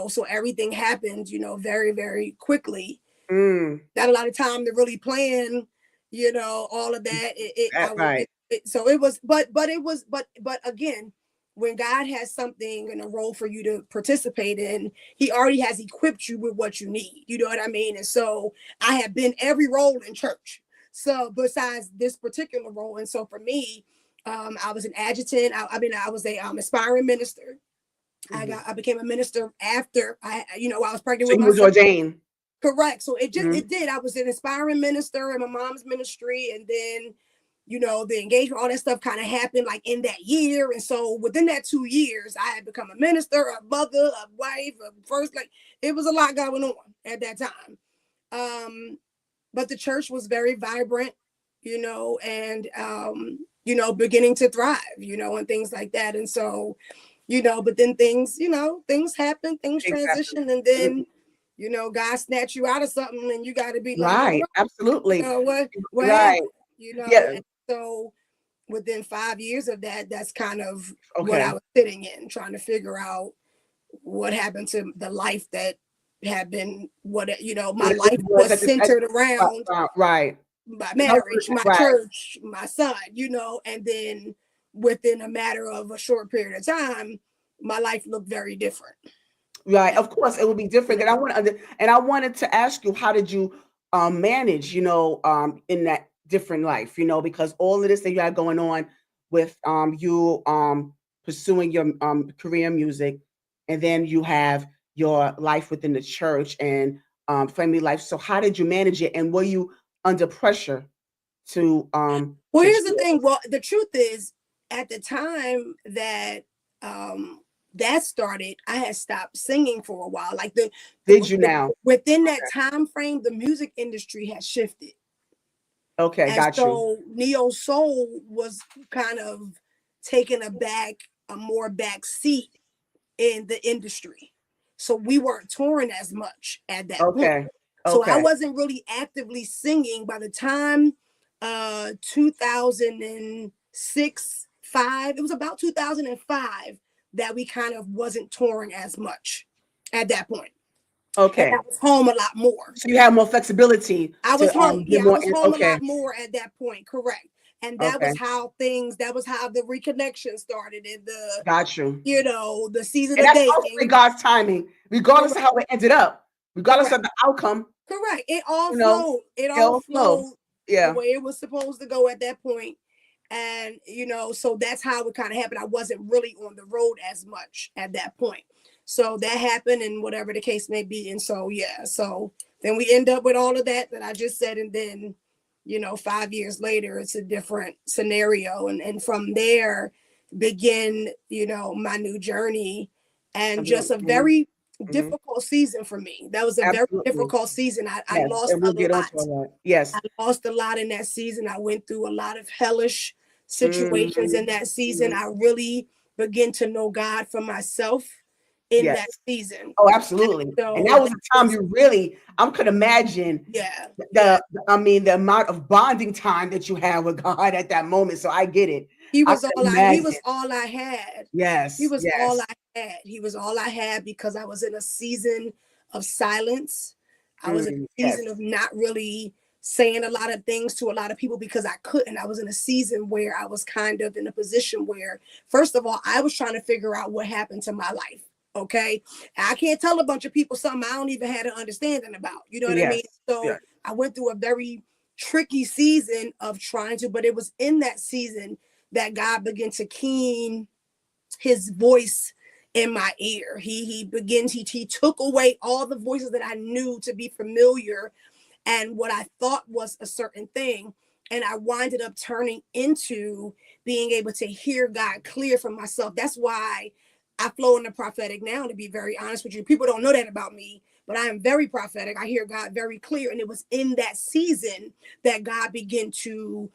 so everything happened, very, very quickly. Mm, Not a lot of time to really plan, all of that. right. So it was, but it was, but again, when God has something and a role for you to participate in, He already has equipped you with what you need. You know what I mean? And so I have been every role in church. So besides this particular role, and so for me, I was an adjutant. I was a aspiring minister. Mhm. I became a minister after I was pregnant So with you my was son. ordained. Correct. So Mhm. it did. I was an aspiring minister in my mom's ministry, and then the engagement, all that stuff kind of happened like in that year. And so within that 2 years, I had become a minister, a mother, a wife, a first, like, it was a lot going on at that time. Um, but the church was very vibrant, and beginning to thrive, and things like that. And so, but then things happen, things Exactly. transition, and Mhm. then, God snatch you out of something, and you got to be like, all Right. right, Absolutely. what Right. happened, Yeah. and so within 5 years of that, that's kind of what I Okay. was sitting in, trying to figure out what happened to the life that had been, my What it really life was was at this at centered right, around right, right. my 'Cause I was marriage, gonna my right. church, my son, and then within a matter of a short period of time, my life looked very different. Right. And, Of course, it would be different. And I wanted to ask you, how did you manage, in that different life, because all of this that you had going on with you pursuing your career in music, and then you have your life within the church and family life. So how did you manage it? And were you under pressure to well, to here's the share? thing. Well, the truth is, at the time that that started, I had stopped singing for a while. Like Did you now? within that Okay. time frame, the music industry had shifted. Okay, And got you. so neo soul was kind of taking a more back seat in the industry. So we weren't touring as much at that point. Okay. So I Okay. wasn't really actively singing by the time 2006, 5. It was about 2005 that we kind of wasn't touring as much at that point. And I Okay. was home a lot more. So you have more flexibility I was to home. get Yeah, I more was in, home a okay. lot more at that point. Correct. And Okay. that was how the reconnection started, and Got you. the season And of that's ultimately dating. God's timing, regardless of Correct. how it ended up, regardless Correct. of the outcome, Correct. It all you know, flowed. It all it'll flow. flowed the Yeah. way it was supposed to go at that point. And so that's how it kind of happened. I wasn't really on the road as much at that point. So that happened, and whatever the case may be. And so yeah, so then we end up with all of that I just said, and then 5 years later, it's a different scenario, and from there begin my new journey, and just a Mhm, very mhm. difficult season for me. That was a very Absolutely. difficult season. I Yes, lost and a we'll get onto lot. all that. Yes. I lost a lot in that season. I went through a lot of hellish situations Mhm, in that season. mhm. I really began to know God for myself, in that Yes. season. Oh, And absolutely. And so that was that the time was, you really, I could imagine yeah, yeah. the amount of bonding time that you had with God at that moment. So I get it. I could He imagine. was all I had. He Yes, was all yes. I had. He was all I had because I was in a season of silence. I was in a season of Yes. not really saying a lot of things to a lot of people because I couldn't. I was in a season where I was kind of in a position where, first of all, I was trying to figure out what happened to my life. Okay. I can't tell a bunch of people something I don't even have an understanding about. You know what I mean? Yes. So Yes. I went through a very tricky season of trying to, but it was in that season that God began to keen his voice in my ear. He took away all the voices that I knew to be familiar and what I thought was a certain thing. And I winded up turning into being able to hear God clear from myself. That's why I flow in the prophetic now, to be very honest with you. People don't know that about me, but I am very prophetic. I hear God very clear. And it was in that season that God began to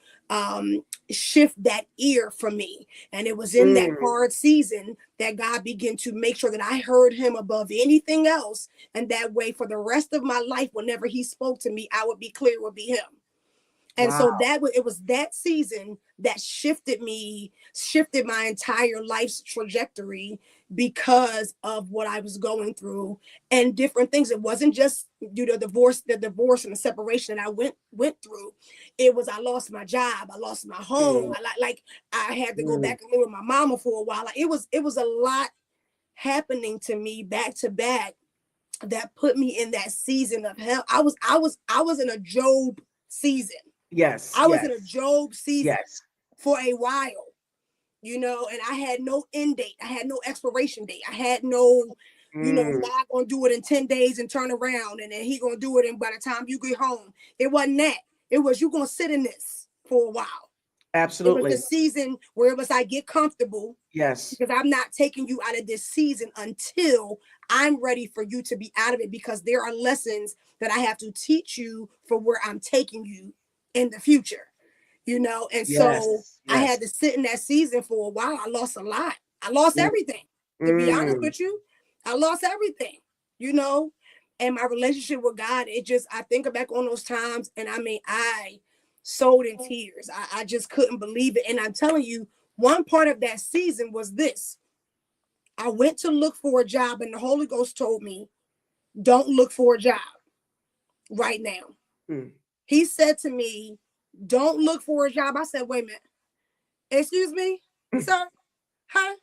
shift that ear from me. And it was in that Mm, hard season that God began to make sure that I heard him above anything else. And that way, for the rest of my life, whenever he spoke to me, I would be clear, it would be him. And wow. so it was that season that shifted my entire life's trajectory because of what I was going through and different things. It wasn't just the divorce and the separation that I went through. It was I lost my job, I lost my home, Mm, like I had to go mm, back and live with my mama for a while. Like it was a lot happening to me back to back that put me in that season of hell. I was in a Job season. yes. I was in a Yes. Job season Yes. for a while, and I had no end date. I had no expiration date. I had no, Mm, God gonna do it in 10 days and turn around, and then he gonna do it, and by the time you get home, it wasn't that. It was you gonna sit in this for a while. It was the absolutely. season where it was like get comfortable Yes. because I'm not taking you out of this season until I'm ready for you to be out of it because there are lessons that I have to teach you for where I'm taking you in the future. And so Yes. I Yes. had to sit in that season for a while. I lost a lot. I lost Mm, everything. To be honest mm, with you, I lost everything, you know, and my relationship with God, I think back on those times and I mean, I sold in tears. I just couldn't believe it. And I'm telling you, one part of that season was this. I went to look for a job and the Holy Ghost told me, don't look for a job right now. mm, He said to me, don't look for a job. I said, wait a minute. Excuse me, sir? Huh?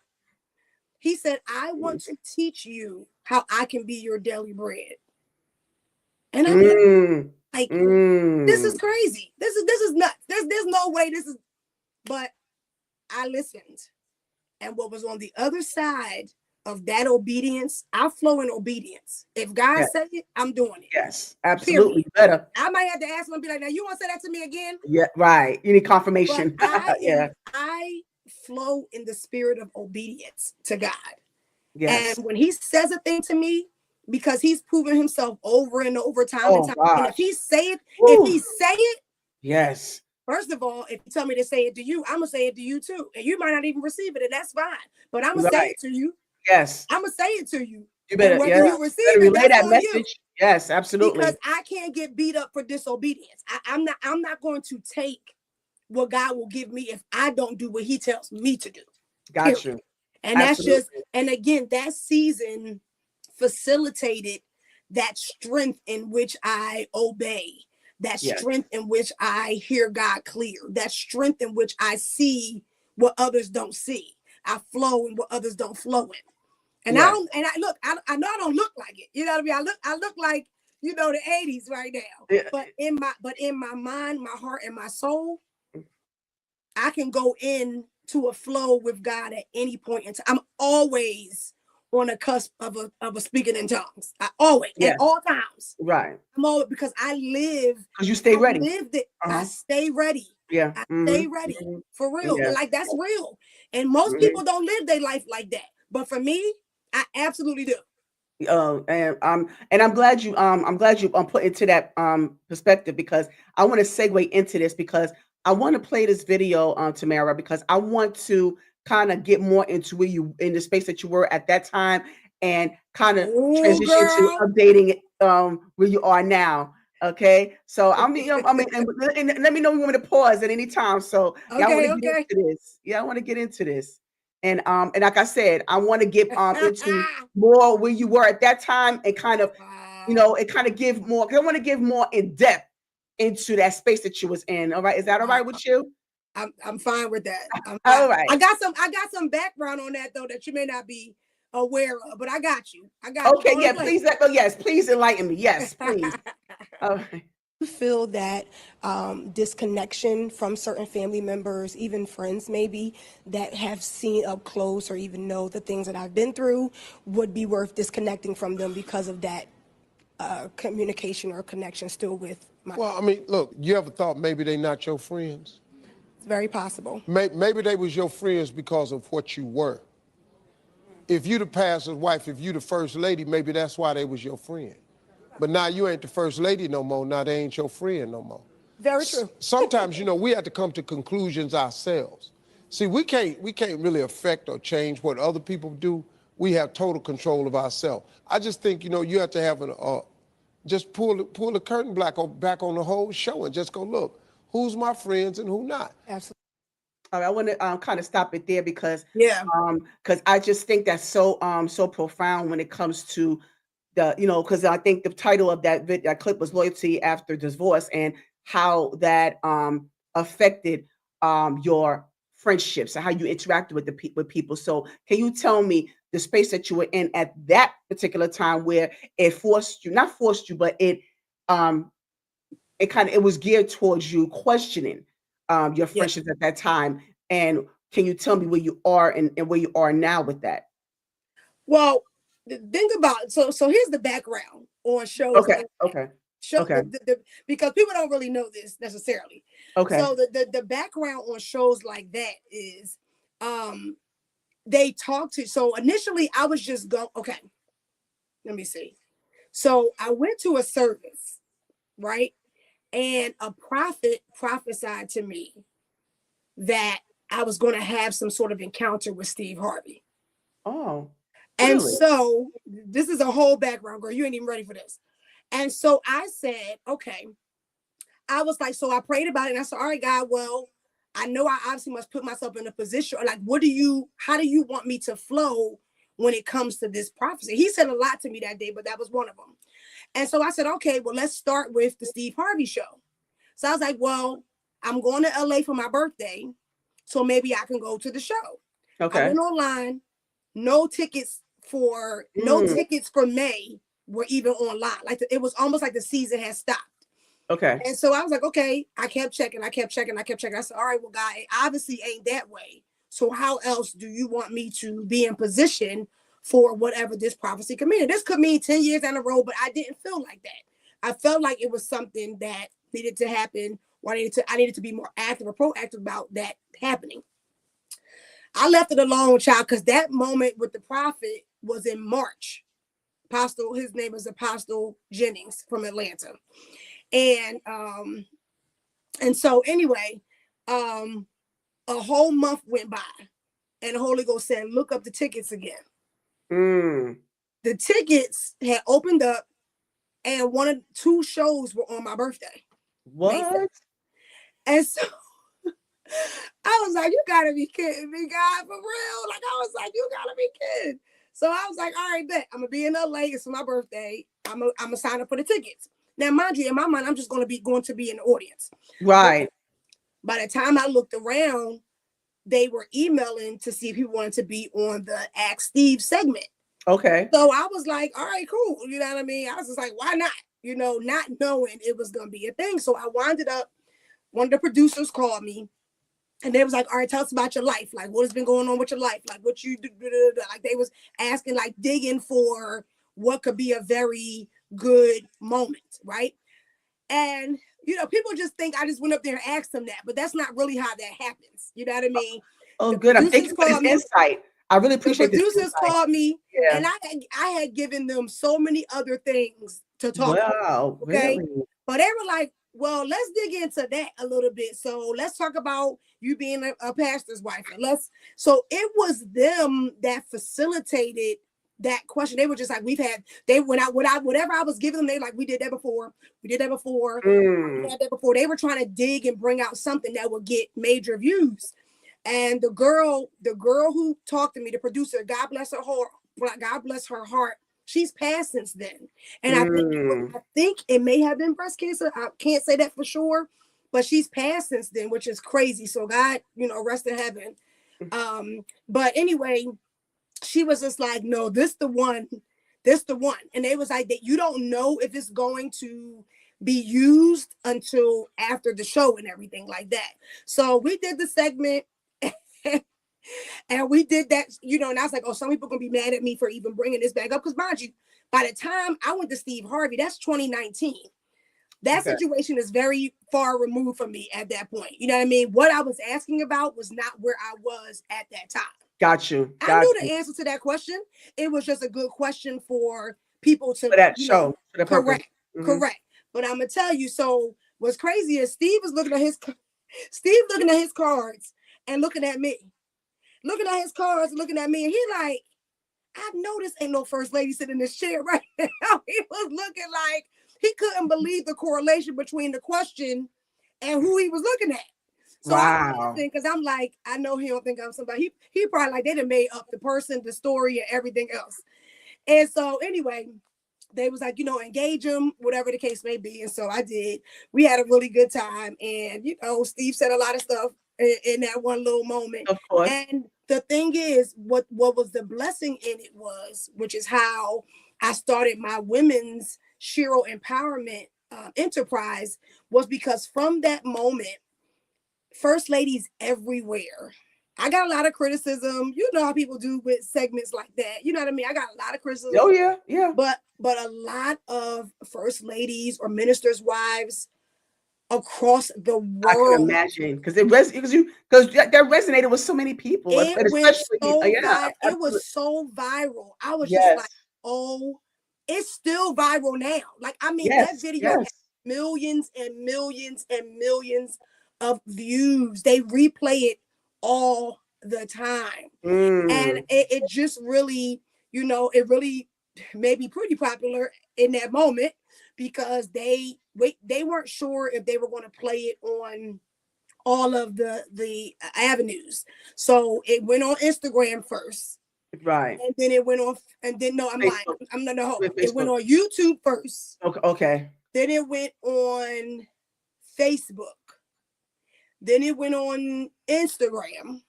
He said, I want to teach you how I can be your daily bread. And I'm mm, like, this is mm. crazy. This is nuts. There's no way this is, but I listened. And what was on the other side of that obedience, I flow in obedience. If God Yes. said it, I'm doing it. Yes. Absolutely. Period. Better. I might have to ask him and be like, now you want to say that to me again? Yeah. Right. You need But confirmation. Yeah. I flow in the spirit of obedience to God. And Yes. when he says a thing to me, because he's proven himself over and over time and Oh time, and gosh. if Woo. he say it, Yes. first of all, if you tell me to say it to you, I'm gonna say it to you too. And you might not even receive it, and that's fine. But I'm gonna say Right. it to you. Yes. I'm gonna say it to you. You And better. whether Yes. you Better receive it, relay that's that on you. message. Yes. Because Absolutely. I can't get beat up for disobedience. I'm not going to take what God will give me if I don't do what he tells me to do. Got Period. you. And that's just, Absolutely. and again, that season facilitated that strength in which I obey, that Yes. strength in which I hear God clear, that strength in which I see what others don't see. I flow in what others don't flow in. And I Yes. don't, and I look, I know I don't look like it. You know what I mean? I look like, the 80s right now. Yeah. But in my mind, my heart, and my soul, I can go in to a flow with God at any point in time. I'm always on the cusp of a speaking in tongues. I always, at Yes. all times. Right. I'm always because Because you stay I ready. lived it. I Uh-huh. stay ready. Yeah. I Mm-hmm. stay ready Hmm. for real. Yeah. Like that's real. And most Mhm. people don't live their life like that. But for me, I absolutely do. And I'm glad you put into that perspective because I want to segue into this because I want to play this video Tamara because I want to kind of get more into where you in the space that you were at that time and kind of Oh, transition to girl. updating it where you are now. Okay, so and let me know you want me to pause at any time. So yeah, I want to Okay, get okay. into this. Yeah, I want to get into this, and like I said, I want to get into more where you were at that time, and kind of, Wow. and kind of give more. 'Cause I want to give more in depth into that space that you was in. All right, is that all Wow. right with you? I'm fine with that. I'm fine. All right. I got some background on that though that you may not be aware of, but I got you. I got you. Okay, Go yeah, ahead. please. Yes, please enlighten me. Yes, please. All right. Feel that disconnection from certain family members, even friends maybe, that have seen up close or even know the things that I've been through, would be worth disconnecting from them because of that communication or connection still with my. Well, I mean, look, you ever thought maybe they not your friends? It's very possible. Maybe they was your friends because of what you were. If you the pastor's wife, if you the first lady, maybe that's why they was your friend. But now you ain't the first lady no more. Now they ain't your friend no more. Very true. Sometimes, we have to come to conclusions ourselves. See, we can't really affect or change what other people do. We have total control of ourselves. I just think, you have to have just pull the curtain back on the whole show and just go, look, who's my friends and who not. Absolutely. All right, I want to kind of stop it there Yeah. because I just think that's so profound when it comes to because I think the title of that clip was loyalty after divorce, and how that affected your friendships and how you interacted with with people. So can you tell me the space that you were in at that particular time where it not forced you, but um it was geared towards you questioning your Yeah. friendships at that time. And can you tell me where you are and where you are now with that? Well, think about so here's the background on shows Okay, like that. okay, Show okay, because people don't really know this necessarily. okay. So the background on shows like that is um they talk to so initially I was just going, okay, let me see. So I went to a service, right? And a prophet prophesied to me that I was going to have some sort of encounter with Steve Harvey. Oh, And really? so this is a whole background, girl. You ain't even ready for this. And so I said, okay. I was like, so I prayed about it and I said, all right, God, well, I know I obviously must put myself in a position. Like, how do you want me to flow when it comes to this prophecy? He said a lot to me that day, but that was one of them. And so I said, okay, well, let's start with the Steve Harvey show. So I was like, well, I'm going to LA for my birthday, so maybe I can go to the show. I Okay. went online, no tickets Mm, for May were even online. Like it was almost like the season had stopped. okay. And so I was like, okay, I kept checking. I said, all right, well, God, it obviously ain't that way. So how else do you want me to be in position for whatever this prophecy could mean? And this could mean 10 years down the road, but I didn't feel like that. I felt like it was something that needed to happen, or I needed to be more active or proactive about that happening. I left it alone, child, because that moment with the prophet was in March. Apostle, his name is Apostle Jennings from Atlanta. And so anyway, a whole month went by and the Holy Ghost said, look up the tickets again. Mm. The tickets had opened up and two shows were on my birthday. May 7th. What? And so I was like, you gotta be kidding me, God, for real. Like, I was like, you gotta be kidding. So I was like, all right, bet. I'm gonna be in LA. It's for my birthday. I'm gonna sign up for the tickets. Now, mind you, in my mind, I'm just going to be in the audience. Right. But by the time I looked around, they were emailing to see if he wanted to be on the Ask Steve segment. Okay. So I was like, all right, cool. You know what I mean? I was just like, why not? Not knowing it was going to be a thing. So I wound it up. One of the producers called me and they was like, all right, tell us about your life. Like, what has been going on with your life? Like, what you do? Like, they was asking, like, digging for what could be a very good moment, right? And, people just think I just went up there and asked them that, but that's not really how that happens. You know what I mean? Oh, The good. Thank producers you for this called me. insight. I really The appreciate this producers insight. called me, Yeah. and I had given them so many other things to talk about. Wow, Okay. really? But they were like, well, let's dig into that a little bit. So let's talk about you being a pastor's wife. So it was them that facilitated that question. They were just like, whatever I was giving them, they like, we did that before. We did that before. We had that before. They were trying to dig and bring out something that would get major views. And the girl who talked to me, the producer, God bless her heart, she's passed since then. And I think it may have been breast cancer. I can't say that for sure, but she's passed since then, which is crazy. So God, rest in heaven. But anyway, she was just like, no, this the one. And they was like, that you don't know if it's going to be used until after the show and everything like that. So we did the segment and we did that, and I was like, oh, some people gonna be mad at me for even bringing this back up. Because mind you, by the time I went to Steve Harvey, that's 2019. That situation is very far removed from me at that point. You know what I mean? What I was asking about was not where I was at that time. Got you. I knew the answer to that question. It was just a good question for people to, for that show. For the correct. But I'm gonna tell you. So what's crazy is Steve looking at his cards and looking at me, and he like, I know this ain't no first lady sitting in this chair right now. He was looking like he couldn't believe the correlation between the question and who he was looking at. So wow. Because I'm like, I know he don't think I'm somebody. He probably like they done made up the person, the story, and everything else. And so anyway, they was like, engage him, whatever the case may be. And so I did. We had a really good time. And, Steve said a lot of stuff in that one little moment. Of course. And the thing is, what was the blessing in it was, which is how I started my women's Shiro empowerment enterprise, was because from that moment, first ladies everywhere. I got a lot of criticism. You know how people do with segments like that. You know what I mean? I got a lot of criticism. Oh yeah. But a lot of first ladies or ministers' wives across the world. I can imagine because that resonated with so many people. It was so viral. I was just like, oh, it's still viral now. Like, I mean, that video has millions and millions and millions of views. They replay it all the time. And it just really, it really made me pretty popular in that moment because they weren't sure if they were going to play it on all of the avenues. So it went on Instagram first. Right. And then it went on, and then I'm lying. I'm not it went on YouTube first. Okay. Then it went on Facebook. Then it went on Instagram.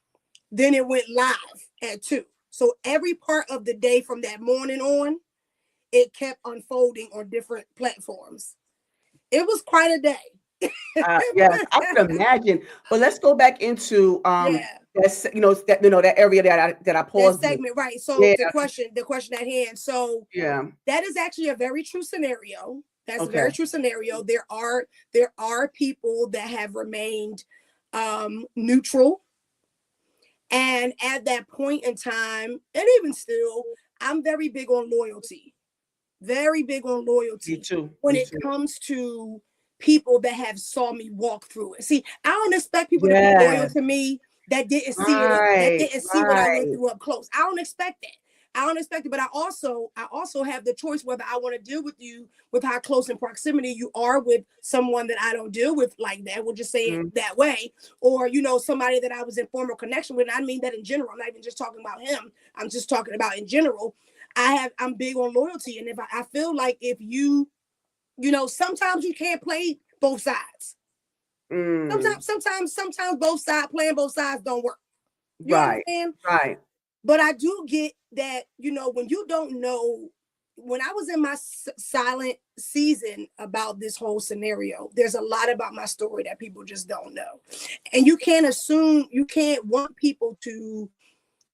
Then it went live at 2. So every part of the day from that morning on, it kept unfolding on different platforms. It was quite a day. Yes, I can imagine. But let's go back into that area that I paused. That segment, right? So the question at hand. So that is actually a very true scenario. That's a very true scenario. There are people that have remained neutral, and at that point in time, and even still, I'm very big on loyalty. Very big on loyalty. Me too. When it comes to people that have saw me walk through it. See, I don't expect people to be loyal to me that didn't see what I went through up close. I don't expect that. But I also have the choice whether I want to deal with you with how close in proximity you are with someone that I don't deal with like that. We'll just say it that way. Or, somebody that I was in formal connection with. And I mean that in general. I'm not even just talking about him. I'm just talking about in general. I'm big on loyalty. And if I feel like if you, sometimes you can't play both sides. Sometimes playing both sides don't work. You understand? Right. But I do get that, when you don't know, when I was in my silent season about this whole scenario, there's a lot about my story that people just don't know. And you can't want people to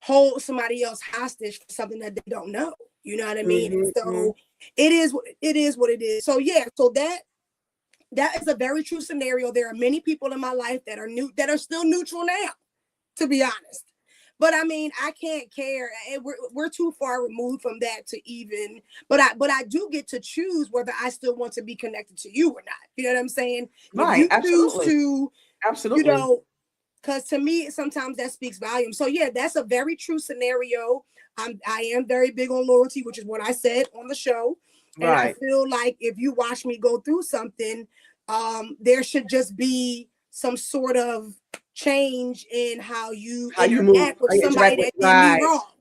hold somebody else hostage for something that they don't know. You know what I mean? So it is what it is. So so that is a very true scenario. There are many people in my life that are still neutral now, to be honest. But I mean, I can't care. We're too far removed from that to even. But I do get to choose whether I still want to be connected to you or not. You know what I'm saying? Right. If you choose to, Because to me, sometimes that speaks volumes. So yeah, that's a very true scenario. I am very big on loyalty, which is what I said on the show. And I Right. feel like if you watch me go through something, there should just be some sort of change in how you How you move, interact with how you somebody interact with, that did me right, wrong.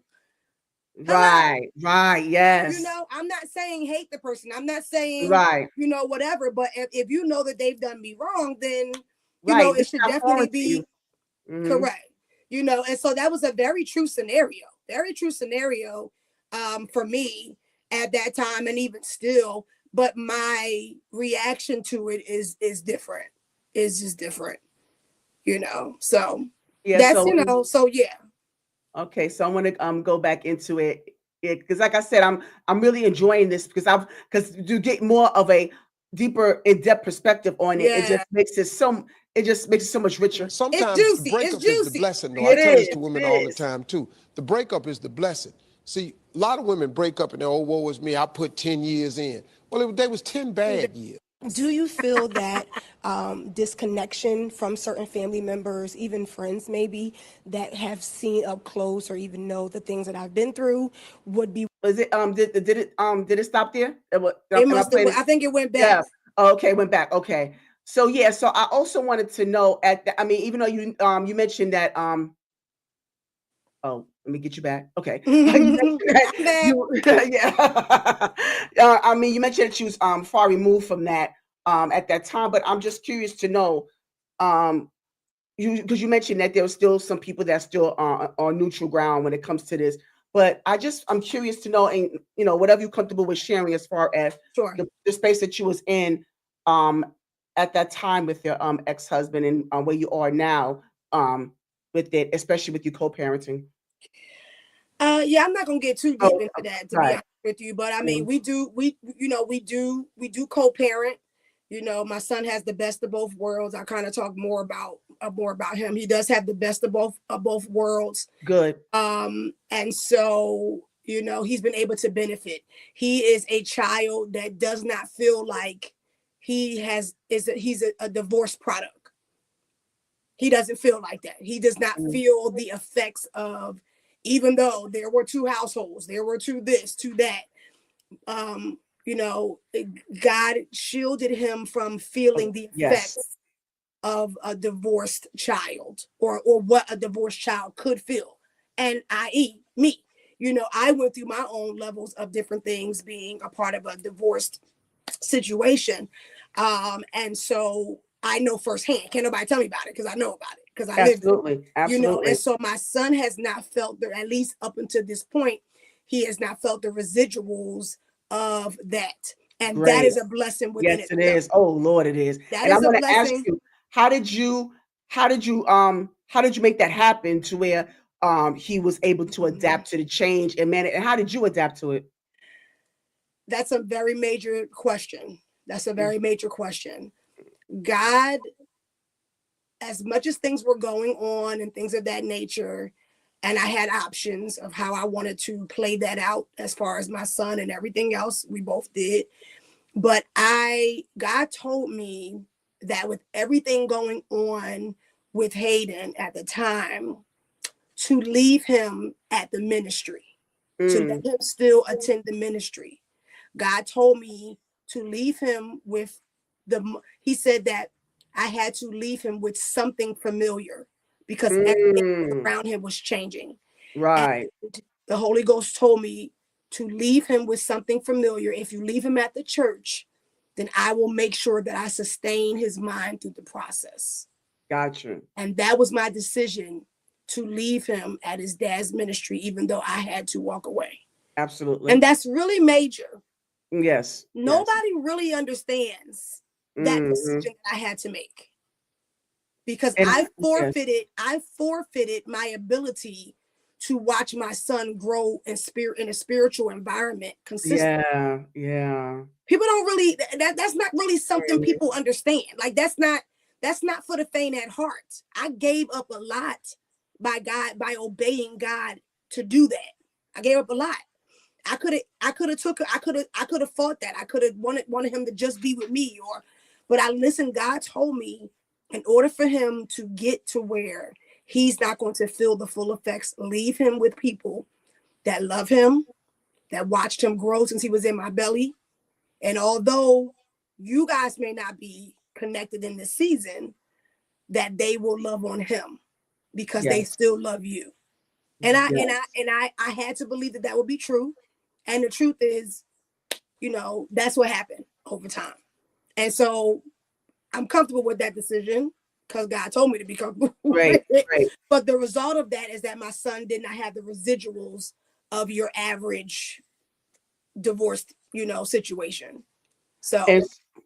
Hello. right, right, You yes, know, I'm not saying hate the person. I'm not saying, right, whatever. But if you know that they've done me wrong, then, right. it This is should not definitely foreign to you. be Hmm. correct. And so that was a very true scenario for me at that time and even still. But my reaction to it is different. Is just different. So Yeah. that's, So so yeah. okay, so I want to go back into it because, like I said, I'm really enjoying this because you get more of a deeper, in-depth perspective on it. Yeah. It just makes it so much richer. It's Sometimes the juicy. It's breakup is the juicy. blessing, though. I It tell this is. to women all It the is. time, too. The breakup is the blessing. See, a lot of women break up and they're, oh, woe is me, I put 10 years in. Well, they was 10 bad years. Do you feel that disconnection from certain family members, even friends maybe, that have seen up close or even know the things that I've been through would be? Was it did it stop there? It Am I must have. playing it? I think it went back. Yeah. Oh, okay, went back. Okay. So yeah, so I also wanted to know I mean, even though you mentioned that oh, let me get you back. Okay. You mentioned that I'm back. you yeah. I mean, you mentioned that you was far removed from that at that time, but I'm just curious to know um you because you mentioned that there were still some people that still are on neutral ground when it comes to this. But I'm curious to know, and whatever you're comfortable with sharing as far as Sure. the space that you was in um at that time with your ex-husband and where you are now with it, especially with you co-parenting. Yeah, I'm not gonna get too deep Oh, into that, to be right. honest with you. But I mean, Mhm. we do co-parent. My son has the best of both worlds. I kind of talk more about him. He does have the best of both worlds. Good. And so, he's been able to benefit. He is a child that does not feel like he's a divorced product. He doesn't feel like that. He does not Mm. feel the effects of, even though there were two households, there were two this, two that. Um, you know, God shielded him from Oh, feeling the yes. effects of a divorced child, or what a divorced child could feel. And i.e. me. I went through my own levels of different things being a part of a divorced situation. And so I know firsthand. Can't nobody tell me about it because I know about it because I lived it. Absolutely. Absolutely. And so my son has not felt at least up until this point, he has not felt the residuals of that. And that Great. is a blessing within Yes, it itself. is. Oh Lord, it is. That And I is a want to ask blessing. you, how did you how did you make that happen to where he was able to adapt to the change and man, and how did you adapt to it? That's a very major question. That's a Mm. very major question. God, as much as things were going on and things of that nature, and I had options of how I wanted to play that out as far as my son and everything else, we both did. But God told me that with everything going on with Hayden at the time, to leave him at the ministry, to let Mm. him still attend the ministry. God told me to leave him with he said that I had to leave him with something familiar because everything Mm. around him was changing. And Right. the Holy Ghost told me to leave him with something familiar. If you leave him at the church, then I will make sure that I sustain his mind through the process. Gotcha. And that was my decision, to leave him at his dad's ministry, even though I had to walk away. And Absolutely. that's really major. Yes. Yes. Nobody really understands that Hmm. decision that I had to make, because And I yes. forfeited my ability to watch my son grow in a spiritual environment consistently. Yeah. Yeah. People don't really, that's not really something Mhm. people understand. Like, that's not for the faint at heart. I gave up a lot by obeying God to do that. I gave up a lot. I could have fought that. I could have wanted him to just be with me, but I listened. God told me in order for him to get to where he's not going to feel the full effects, leave him with people that love him, that watched him grow since he was in my belly. And although you guys may not be connected in this season, that they will love on him because they still love you. And I had to believe that that would be true. And the truth is, that's what happened over time. And so I'm comfortable with that decision because God told me to be comfortable with it. Right. But the result of that is that my son did not have the residuals of your average divorced, situation. So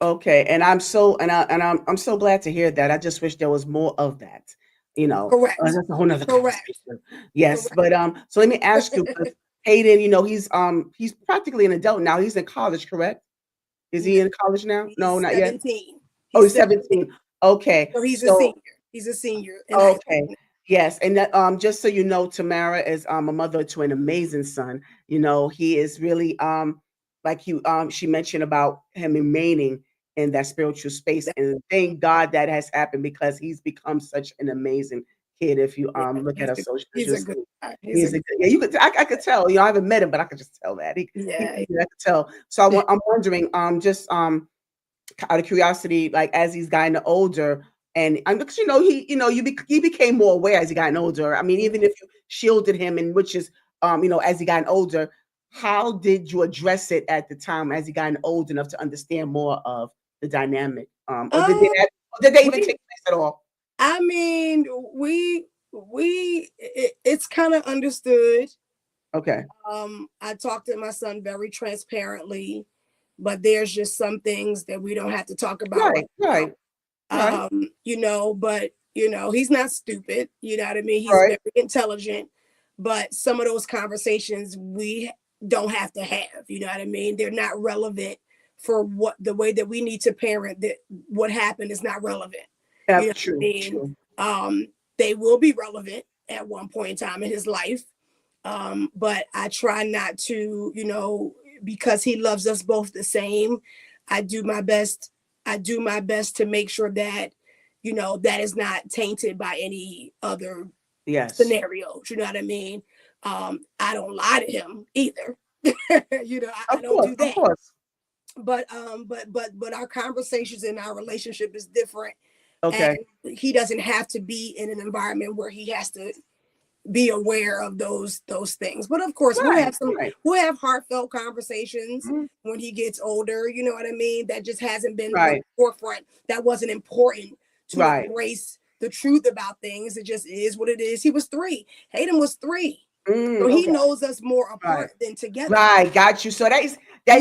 okay, and I'm so I'm so glad to hear that. I just wish there was more of that. Correct. That's a whole nother conversation. Yes, correct. But so let me ask you, Hayden, he's practically an adult now. He's in college, correct? Is he in college now? No, not 17. Yet. He's 17. Okay. So he's a senior. He's a senior. Okay. Yes, and that, just so you know, Tamara is a mother to an amazing son. He is really like she mentioned about him remaining in that spiritual space, and thank God that has happened because he's become such an amazing kid. If you look at our social, he's a good guy. You could I could tell. I haven't met him, but I could just tell that I could tell. So I'm wondering, just out of curiosity, like as he's gotten older. And because he became more aware as he gotten older. I mean, even if you shielded him, and which is as he gotten older, how did you address it at the time as he gotten old enough to understand more of the dynamic? Or did they even take place at all? I mean, it's kind of understood. Okay. I talked to my son very transparently, but there's just some things that we don't have to talk about. Right. But he's not stupid. You know what I mean? He's very intelligent, but some of those conversations we don't have to have. You know what I mean? They're not relevant for the way that we need to parent. That what happened is not relevant. That's true. True. They will be relevant at one point in time in his life, but I try not to. Because he loves us both the same. I do my best to make sure that, that is not tainted by any other scenarios. You know what I mean? I don't lie to him either. I don't do that. Of course. But our conversations and our relationship is different. Okay. And he doesn't have to be in an environment where he has to be aware of those things. But of course, we'll have heartfelt conversations when he gets older. You know what I mean? That just hasn't been the forefront. That wasn't important to embrace the truth about things. It just is what it is. He was 3. Hayden was 3. So he knows us more apart than together. Right, got you. So that's right. So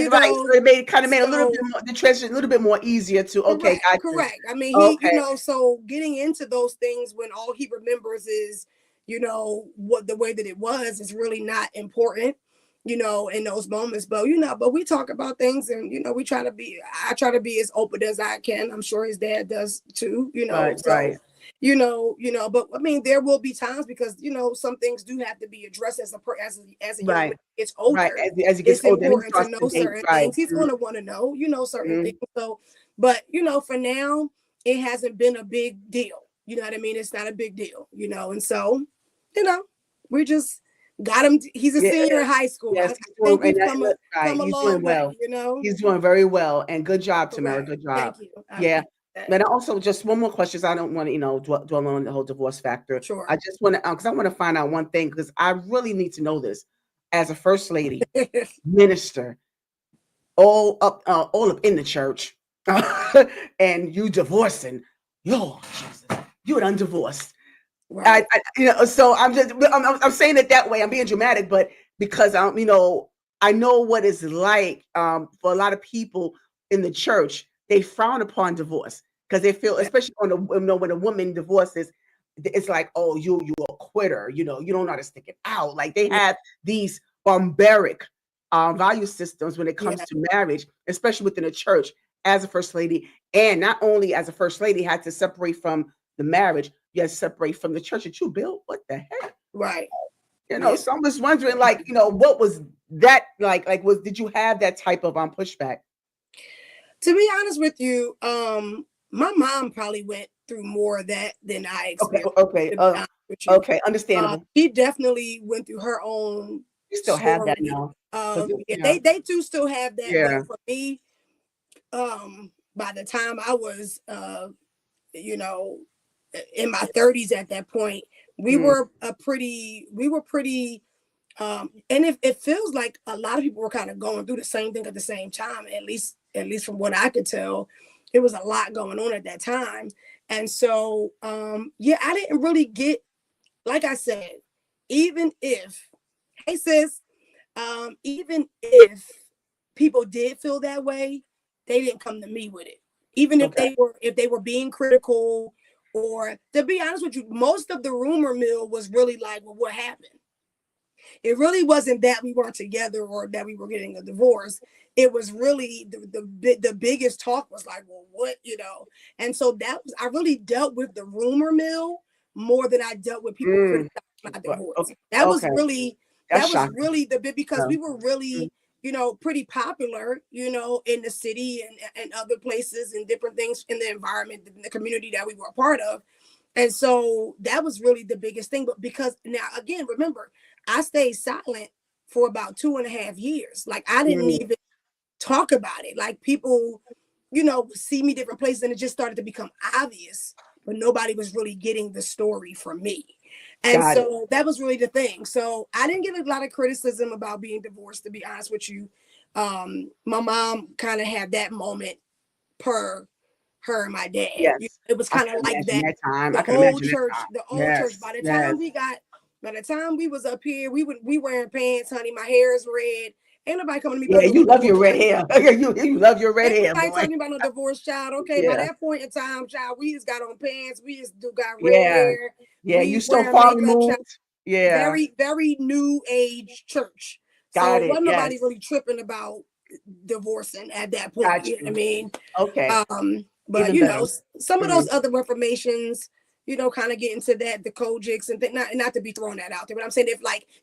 it made a little bit more, the transition a little bit more easier to correct. I mean, he so getting into those things when all he remembers is what the way that it was is really not important, in those moments. But but we talk about things, and I try to be as open as I can. I'm sure his dad does too, but I mean, there will be times because some things do have to be addressed as a young man gets older. As he gets older, important to know certain things. He's going to want to know, certain things. So, but for now, it hasn't been a big deal. You know what I mean? It's not a big deal, and so, we just got him. He's a senior in high school. Yes, I think we've come a long way, He's doing very well, and good job, Tamara. Good job. Thank you. Yeah. But also, just one more question. I don't want to, dwell on the whole divorce factor. Sure. I just want to, because I want to find out one thing, because I really need to know this. As a first lady, minister, all up in the church, and you divorcing, Jesus, you done divorced. Right. So I'm saying it that way. I'm being dramatic, but because I know what it's like for a lot of people in the church. They frown upon divorce because they feel, especially when a woman divorces, it's like, oh, you a quitter. You don't know how to stick it out. Like they have these barbaric value systems when it comes to marriage, especially within the church. As a first lady, and not only as a first lady, had to separate from the marriage. You had to separate from the church that you built. What the heck? Right. So I'm just wondering, like, what was that like? Did you have that type of pushback? To be honest with you, my mom probably went through more of that than I Okay, experienced, okay, to be honest with you. okay, understandable. She definitely went through her own You still have that story. now, 'cause Yeah, yeah, they do still have that, but yeah, for me, by the time I was, you know, in my 30s at that point, mm, we were pretty, and it feels like a lot of people were kind of going through the same thing at the same time. At least from what I could tell, it was a lot going on at that time. And so, yeah, I didn't really get, like I said, even if, hey sis, even if people did feel that way, they didn't come to me with it. Even okay, if they were being critical, or to be honest with you, most of the rumor mill was really like, well, what happened? It really wasn't that we weren't together or that we were getting a divorce. It was really the biggest talk was like, well, what, you know? And so that was, I really dealt with the rumor mill more than I dealt with people mm, criticizing my but divorce. okay, okay, that's That was shocking. really the bit, because Yeah, we were mm, really, you know, pretty popular, you know, in the city and other places and different things in the environment, in the community that we were a part of. And so that was really the biggest thing. But because now, again, remember, I stayed silent for about 2.5 years. Like, I didn't mm, even talk about it. Like, people, you know, see me different places and it just started to become obvious, but nobody was really getting the story from me. And got it. so that was really the thing. So I didn't get a lot of criticism about being divorced, to be honest with you. My mom kind of had that moment per her and my dad. Yes, It was I kind can of like imagine that. that time. I can imagine that time. The old church. Yes, yes. By the time we was up here, we wearing pants, honey. My hair is red. Ain't nobody coming to me Yeah, about no you love divorce. your red hair. You love your red Ain't hair, nobody boy. talking about no divorce, child. Okay, by Yeah, that point in time, child, we just got on pants. We just got red yeah, hair. yeah. You We so wearing far makeup, child. removed. Yeah, Very new age church. So got it. wasn't Yes, nobody really tripping about divorcing at that point. got You know what I you. mean? Okay, But even you better. know, some of Mm, those other reformations, you know, kind of get into that, the Kojics and not to be throwing that out there, but I'm saying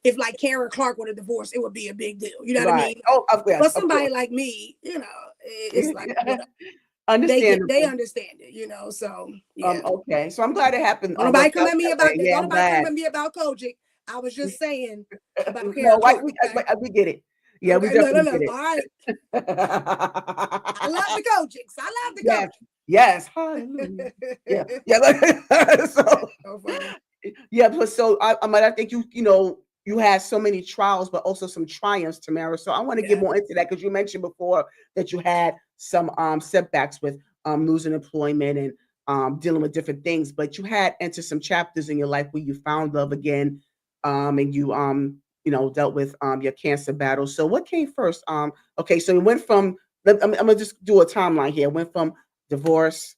if like Karen Clark would have divorced, it would be a big deal. You know what I right. mean? Oh, of But yes, of somebody course. like me, you know, it's like whatever. They Understandable. understand it, you know. So yeah. Okay. So I'm glad it happened. Don't nobody Worked come out at me that about way. that. Yeah, Don't I'm nobody come glad. at me about Kojic. I was just saying about No, Karen Clark. Okay. we get it. Yeah, we Okay. Look, look, definitely look. get All right. I love it. the Kojics. I love Yes, the yes, hallelujah. Yeah, Kojics. yeah. So So funny. yeah, but so I think you know you had so many trials, but also some triumphs, Tamara. So I want to get Yeah. more into that because you mentioned before that you had some setbacks with losing employment and dealing with different things, but you had entered some chapters in your life where you found love again, and you know dealt with your cancer battle. So what came first? Okay, so it went from I'm gonna just do a timeline here. It went from divorce,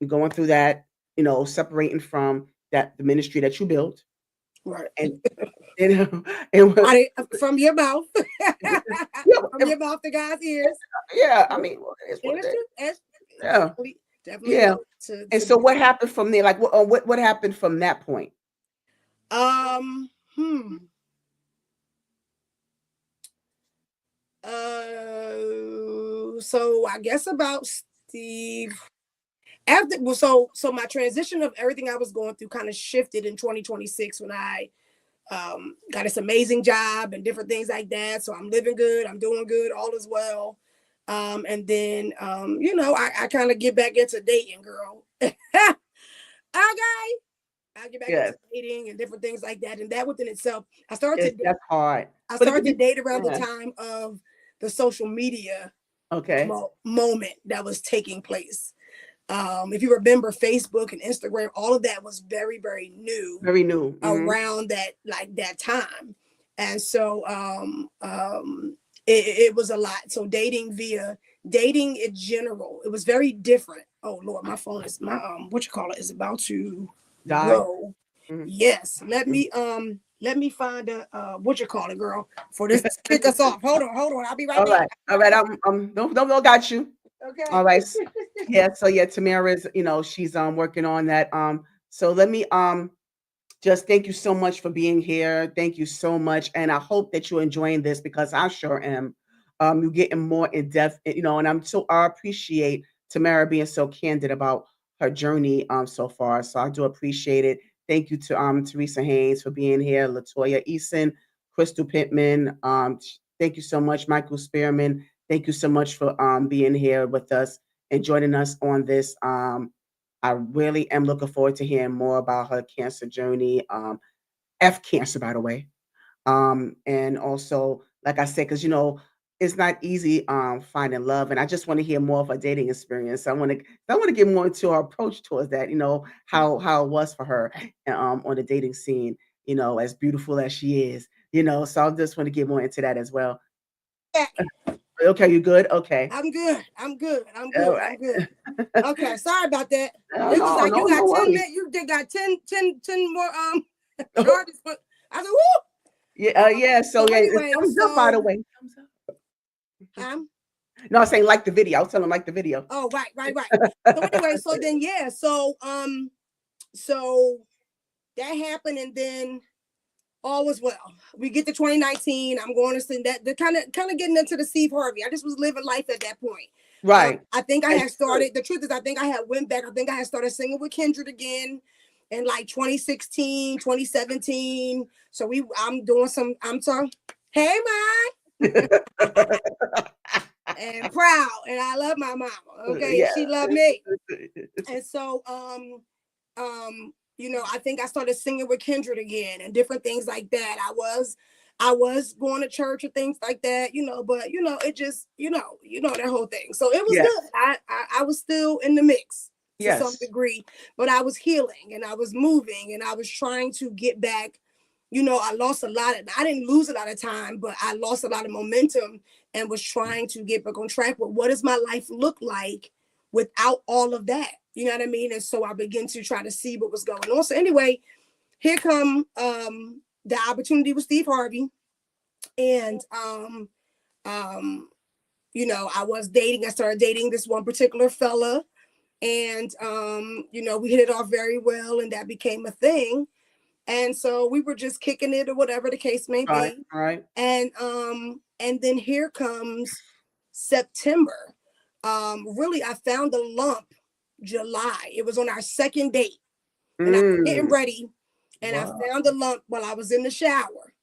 going through that, you know, separating from that the ministry that you built, Right. and you know, and From your mouth. yeah, From your mouth to God's ears. yeah. I mean, well, it is what And it it's is. true. It's Yeah, definitely yeah. helped And to so, be. what happened from there? Like, what happened from that point? Um, hmm. So I guess about Steve. After, well, so my transition of everything I was going through kind of shifted in 2026 when I got this amazing job and different things like that. So I'm living good, I'm doing good, all is well. And then you know, I kind of get back into dating, girl. Okay. I get back into Yes, dating and different things like that. And that within itself, that's hard. I But it started could to be, date around the yeah. time of the social media Okay, moment that was taking place. If you remember, Facebook and Instagram, all of that was very new very new. around that time. And so it was a lot. So dating in general, it was very different. Oh Lord, my phone is my what you call it is about to Die. go. Mhm, Yes, mhm. let me find a what you call it, girl, for this to kick us off. Hold on, I'll be right All back. right, all right. No, got you. Okay. All right. Yeah. So yeah, Tamara's, you know, she's working on that. So let me just thank you so much for being here. Thank you so much. And I hope that you're enjoying this because I sure am. You're getting more in depth, you know, and I appreciate Tamara being so candid about her journey so far. So I do appreciate it. Thank you to Teresa Haynes for being here, Latoya Eason, Crystal Pittman. Thank you so much, Michael Spearman. Thank you so much for being here with us and joining us on this. I really am looking forward to hearing more about her cancer journey. F cancer, by the way. And also, like I said, because it's not easy finding love, and I just want to hear more of a dating experience. I want to get more into her approach towards that. How it was for her on the dating scene. As beautiful as she is. So I just want to get more into that as well. Okay, you good? Okay. I'm good. I'm good. I'm All good. I'm right. good. Okay, sorry about that. No, It was no, like you no, no got 10 worries. minutes, you did got 10 more charges, but I said, whoo. Yeah, yeah. So So yeah, it's anyway, thumbs up, by the way. Thumbs up. um, No, I'm saying like the video. I was telling him like the video. oh, right. So anyway, so then yeah, so that happened, and then all was well. We get to 2019. I'm going to send that. The kind of getting into the Steve Harvey. I just was living life at that point. Right. I think I As had you should. started. The truth is, I think I had went back. I think I had started singing with Kindred again in like 2016, 2017. So I'm doing some. I'm sorry. Hey, Mike. And proud, and I love my mama. Okay, and Yeah. she loved me. And so, I think I started singing with Kindred again and different things like that. I was going to church and things like that, but it just, that whole thing. So it was Yes. good. I was still in the mix to some Yes. degree, but I was healing and I was moving and I was trying to get back. I lost a lot I didn't lose a lot of time, but I lost a lot of momentum and was trying to get back on track with what does my life look like without all of that. You know what I mean? And so I began to try to see what was going on. So anyway, here come the opportunity with Steve Harvey. And I started dating this one particular fella. And we hit it off very well, and that became a thing. And so we were just kicking it or whatever the case may Right. be. Right. And then here comes September. Really, I found a lump July. It was on our second date, and I was getting ready, and I Wow. found a lump while I was in the shower,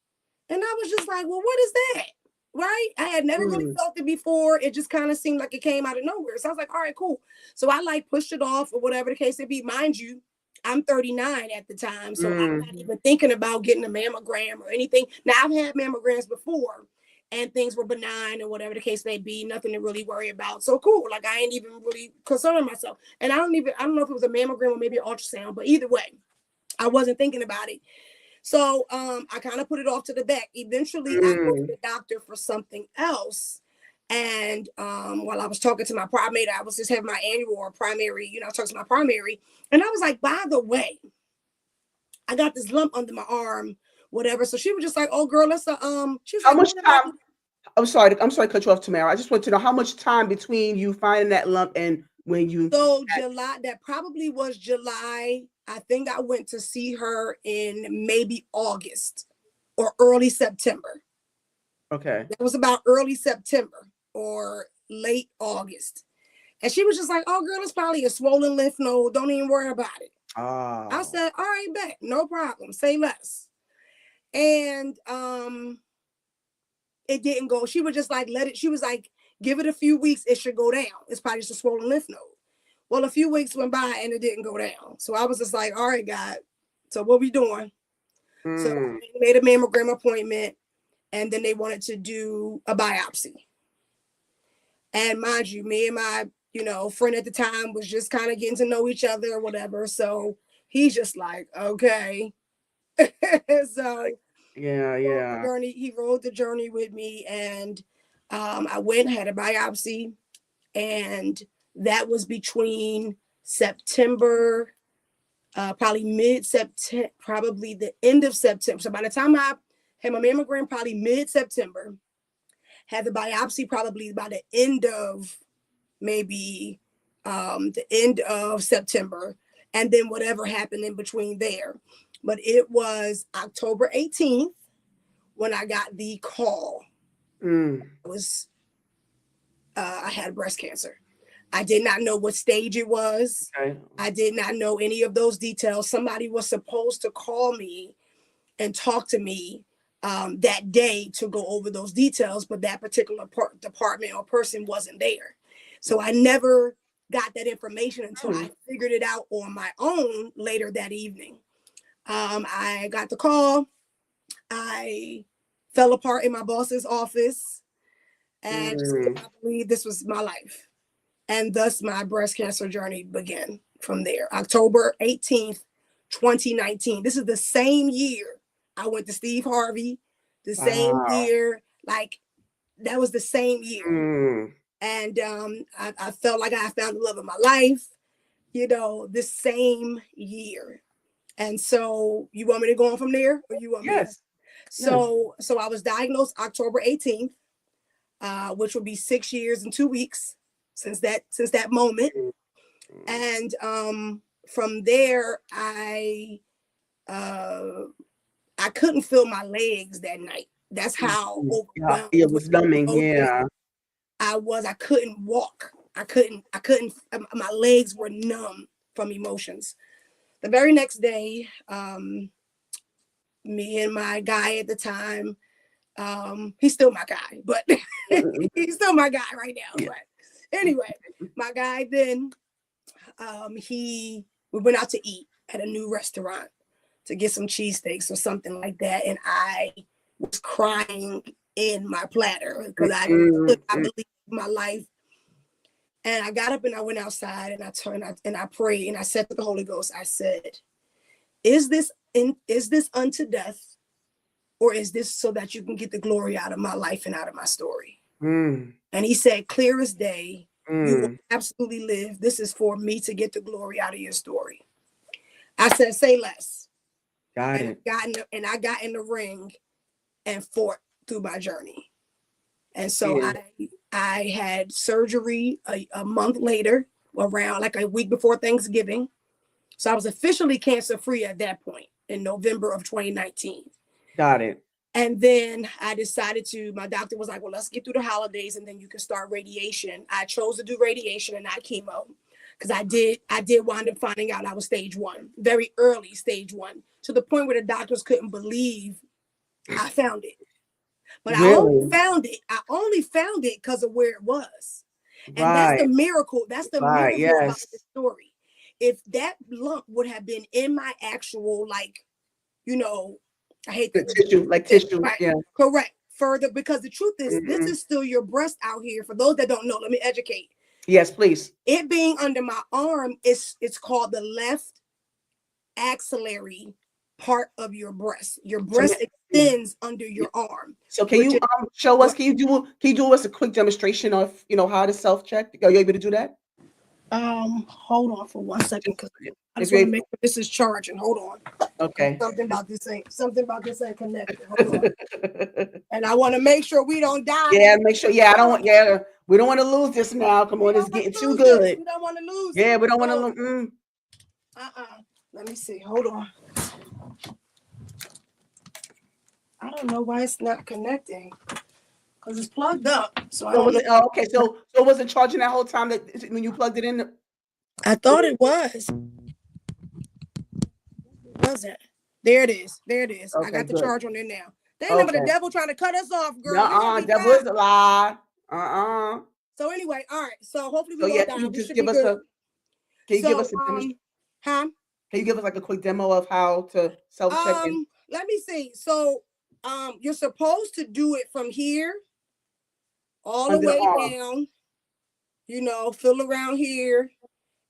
and I was just like, "Well, what is that?" Right? I had never really felt it before. It just kind of seemed like it came out of nowhere. So I was like, "All right, cool." So I like pushed it off or whatever the case may be. Mind you, I'm 39 at the time, so I'm not even thinking about getting a mammogram or anything. Now I've had mammograms before, and things were benign or whatever the case may be, nothing to really worry about. So cool. Like I ain't even really concerned myself. And I don't know if it was a mammogram or maybe an ultrasound, but either way, I wasn't thinking about it. So I kind of put it off to the back. Eventually I go to the doctor for something else. And while I was talking to my primary, I was just having my annual or primary, I talked to my primary, and I was like, by the way, I got this lump under my arm, whatever. So she was just like, "Oh, girl, she was How like, much "What time? about?" I'm sorry to cut you off, Tamara. I just want to know how much time between you finding that lump and when you. So July, that probably was July. I think I went to see her in maybe August or early September. Okay. That was about early September or late August. And she was just like, "Oh, girl, it's probably a swollen lymph node. Don't even worry about it." I Oh. said, "All right, bet. No problem. Say less." And it didn't go. She was just like, let it. She was like, "Give it a few weeks. It should go down. It's probably just a swollen lymph node." Well, a few weeks went by and it didn't go down. So I was just like, "All right, God. So what we doing?" So I made a mammogram appointment, and then they wanted to do a biopsy. And mind you, me and my, friend at the time was just kind of getting to know each other or whatever. So he's just like, okay. So Yeah. Yeah. he rode the journey with me, and I went and had a biopsy, and that was between September, probably mid-September, probably the end of September. So by the time I had my mammogram, probably mid-September, had the biopsy probably by the end of maybe the end of September, and then whatever happened in between there. But it was October 18th when I got the call. It was I had breast cancer. I did not know what stage it was. Okay. I did not know any of those details. Somebody was supposed to call me and talk to me that day to go over those details, but that particular department or person wasn't there. So I never got that information until I figured it out on my own later that evening. I got the call. I fell apart in my boss's office and just could not believe this was my life. And thus my breast cancer journey began from there. October 18th, 2019. This is the same year I went to Steve Harvey, the same year, like that was the same year. And I felt like I found the love of my life, you know, the same year. And so you want me to go on from there or you want me to? So I was diagnosed October 18th, which will be 6 years and 2 weeks since that moment. And from there, I couldn't feel my legs that night. That's how overwhelmed it was numbing. Yeah. I was. I couldn't walk. I couldn't. My legs were numb from emotions. The very next day, me and my guy at the time, he's still my guy, but he's still my guy right now. Yeah. But anyway, my guy then, we went out to eat at a new restaurant to get some cheesesteaks or something like that. And I was crying in my platter because I believed my life. And I got up and I went outside and I prayed and I said to the Holy Ghost, I said, is this unto death, or is this so that you can get the glory out of my life and out of my story? And he said, clear as day, you will absolutely live. This is for me to get the glory out of your story. I said, say less. I got in the ring and fought through my journey. And so I had surgery a month later, around like a week before Thanksgiving. So I was officially cancer free at that point in November of 2019. Got it. And then I decided my doctor was like, well, let's get through the holidays and then you can start radiation. I chose to do radiation and not chemo because I did wind up finding out I was stage 1, very early stage 1, to the point where the doctors couldn't believe I found it. But really? I only found it because of where it was. And that's the miracle. That's the miracle about the story. If that lump would have been in my actual, like, you know, I hate the tissue. Right. Yeah. Correct. Further, because the truth is, this is still your breast out here. For those that don't know, let me educate. Yes, please. It being under my arm, it's called the left axillary part of your breast. Your breast extends under your arm. So can you show us? Can you do us a quick demonstration of how to self-check? Are you able to do that? Hold on for 1 second because I just want to make sure this is charging. Hold on. Okay. Something about this ain't connected. Hold on. And I want to make sure we don't die. Yeah, make sure. Yeah, we don't want to lose this now. Come on, it's getting too good. We don't want to lose. Yeah, we don't want to lose. Let me see. Hold on. I don't know why it's not connecting. Because it's plugged up. So okay. So it wasn't charging that whole time when you plugged it in? I thought it was. Wasn't. There it is. Okay, I got the charge on there now. They ain't never the devil trying to cut us off, girl. Devil is a lie. So anyway, all right. So hopefully we won't die. Can you give us a demonstration? Huh? Can you give us like a quick demo of how to self-check in? Let me see. So you're supposed to do it from here all the way down, feel around here,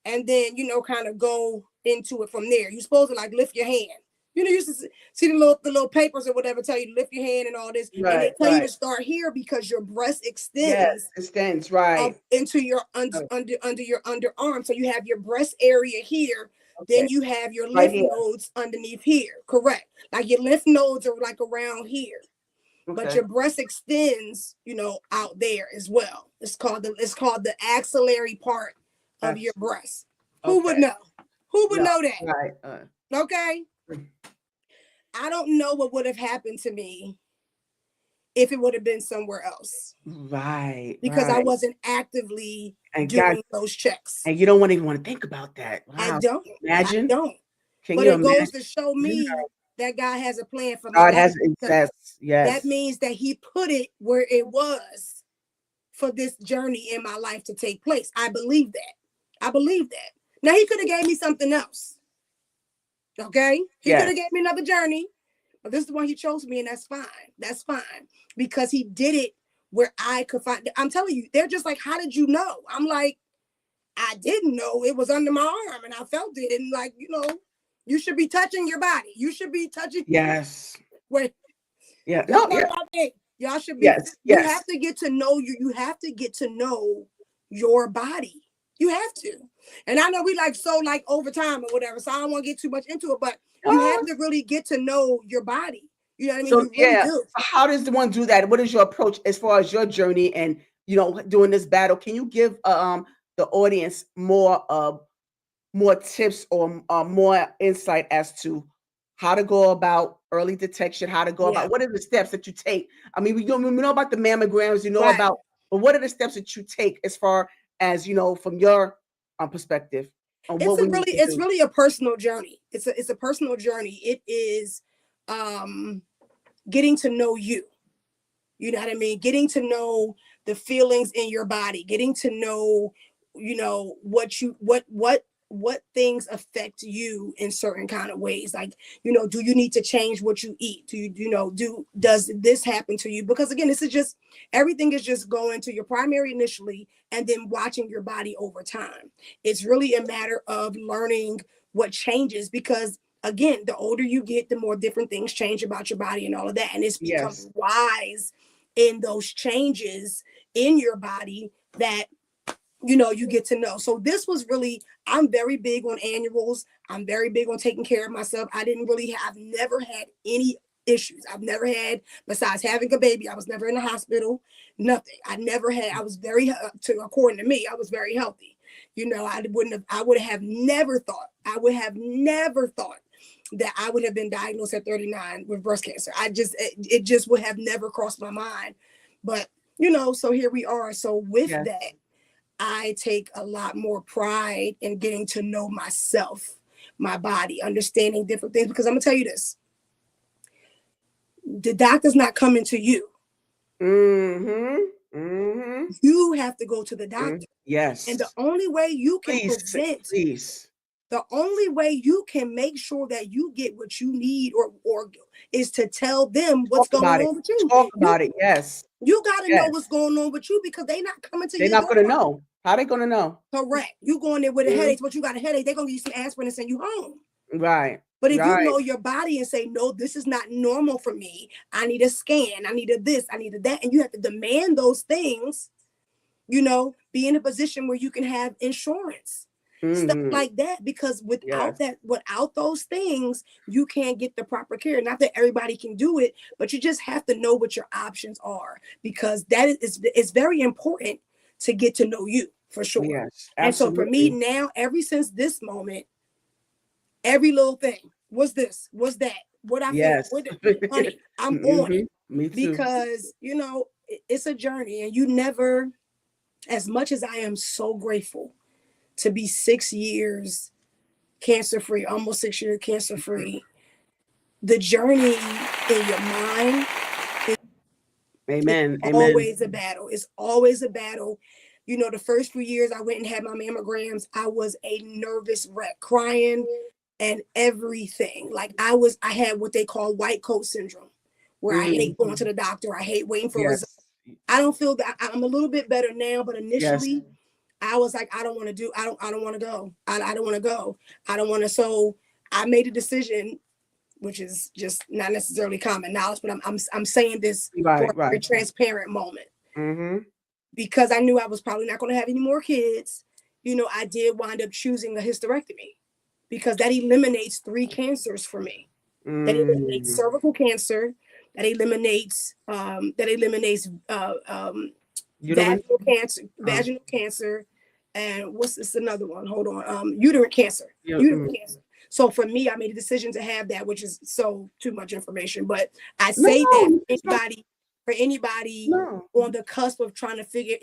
and then, kind of go into it from there. You're supposed to like lift your hand. You used to see the little papers or whatever tell you to lift your hand and all this. Right, and they tell you to start here because your breast extends. Yes, extends, right. Into your under your underarm. So you have your breast area here. Okay. Then you have your lymph nodes underneath here. Correct. Like your lymph nodes are like around here. Okay. But your breast extends, out there as well. It's called the axillary part of your breast. Okay. Who would know? Who would know that? Right. Okay. I don't know what would have happened to me if it would have been somewhere else. Right. Because I wasn't actively And God, doing those checks. and you don't even want to think about that. I Wow. don't. Imagine. I don't. Can But you it imagine? goes to show me that God has a plan for my God life. has yes, That yes. means that he put it where it was for this journey in my life to take place. I believe that. I believe that. Now he could have gave me something else. Okay? He could have gave me another journey, but this is the one he chose me, and that's fine. That's fine. Because he did it where I could find. I'm telling you, they're just like, how did you know? I'm like, I didn't know. It was under my arm and I felt it. And like, you should be touching your body. You should be touching. Yes. Wait. Yeah. Y'all No, know yeah. about me. Y'all should be. Yes. You Yes. have to get to know you. You have to get to know your body. You have to. And I know we like overtime or whatever, so I don't want to get too much into it, but you have to really get to know your body. You know what I mean? So You really do. So how does the one do that? What is your approach as far as your journey and doing this battle? Can you give the audience more tips or more insight as to how to go about early detection, how to go about what are the steps that you take? I mean, we know about the mammograms, about, but what are the steps that you take as far as from your perspective on what we need to It's do? really a personal journey. It's a personal journey. It is getting to know you. You know what I mean? Getting to know the feelings in your body, getting to know, what things affect you in certain kind of ways. Like, do you need to change what you eat? Does this happen to you? Because again, everything is just going to your primary initially and then watching your body over time. It's really a matter of learning what changes, because again, the older you get, the more different things change about your body and all of that. And it's becoming wise in those changes in your body that you get to know. So this was really, I'm very big on annuals. I'm very big on taking care of myself. I've never had any issues. I've never had, besides having a baby, I was never in the hospital, nothing. I was very, according to me, I was very healthy. I would have never thought that I would have been diagnosed at 39 with breast cancer. It just would have never crossed my mind. But, so here we are. So with that, I take a lot more pride in getting to know myself, my body, understanding different things, because I'm gonna tell you this. The doctor's not coming to you. Mm-hmm. Mm-hmm. You have to go to the doctor. Yes. And the only way you can the only way you can make sure that you get what you need or is to tell them what's going on with you. Talk about it. Yes. You got to know what's going on with you, because they're not coming to you. They're not going to know. How are they going to know? Correct. You going there with a headache, but you got a headache. They're going to give you some aspirin and send you home. Right. But if you know your body and say, no, this is not normal for me. I need a scan. I need a this. I need a that. And you have to demand those things, be in a position where you can have insurance. Stuff like that, because without those things, you can't get the proper care. Not that everybody can do it, but you just have to know what your options are, because that is very important to get to know you, for sure. Yes, and so for me now, ever since this moment, every little thing, what's this, what's that, what I feel, honey, I'm on it. Me too. Because it's a journey, and you never, as much as I am so grateful to be 6 years cancer-free, almost 6 years cancer-free, the journey in your mind is always a battle. It's always a battle. The first few years I went and had my mammograms, I was a nervous wreck, crying and everything. Like I had what they call white coat syndrome, where I hate going to the doctor. I hate waiting for results. I don't feel that. I'm a little bit better now, but initially I was like, I don't want to go. I don't want to go. I don't want to go. I don't want to. So I made a decision, which is just not necessarily common knowledge, but I'm saying this for a very transparent moment. Because I knew I was probably not going to have any more kids. I did wind up choosing a hysterectomy, because that eliminates 3 cancers for me. That eliminates cervical cancer, that eliminates vaginal cancer, and what's this another one? Hold on. Uterine cancer. Uterine cancer. So for me, I made a decision to have that, which is so too much information. But I say that anybody for anybody No. on the cusp of trying to figure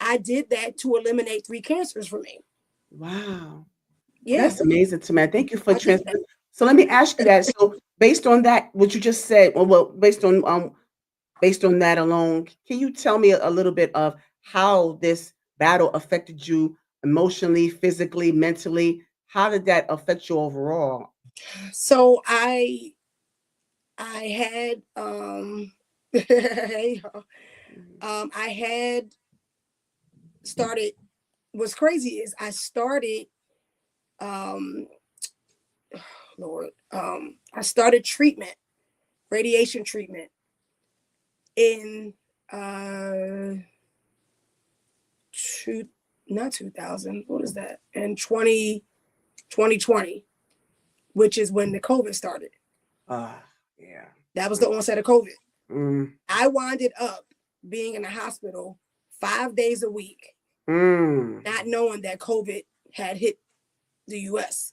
I did that to eliminate 3 cancers for me. Wow. Yeah, That's amazing, Tamara. Thank you for I did that. transferring. So let me ask you that. So based on that, what you just said, based on that alone, can you tell me a little bit of how this battle affected you emotionally, physically, mentally? How did that affect you overall? So I had hey, Mhm. I had started what's crazy is I started um Lord, I started treatment, radiation treatment in two, not 2000, what is that? In 2020, which is when the COVID started. Yeah. That was the onset of COVID. Mm, I winded up being in the hospital 5 days a week, mm. not knowing that COVID had hit the US.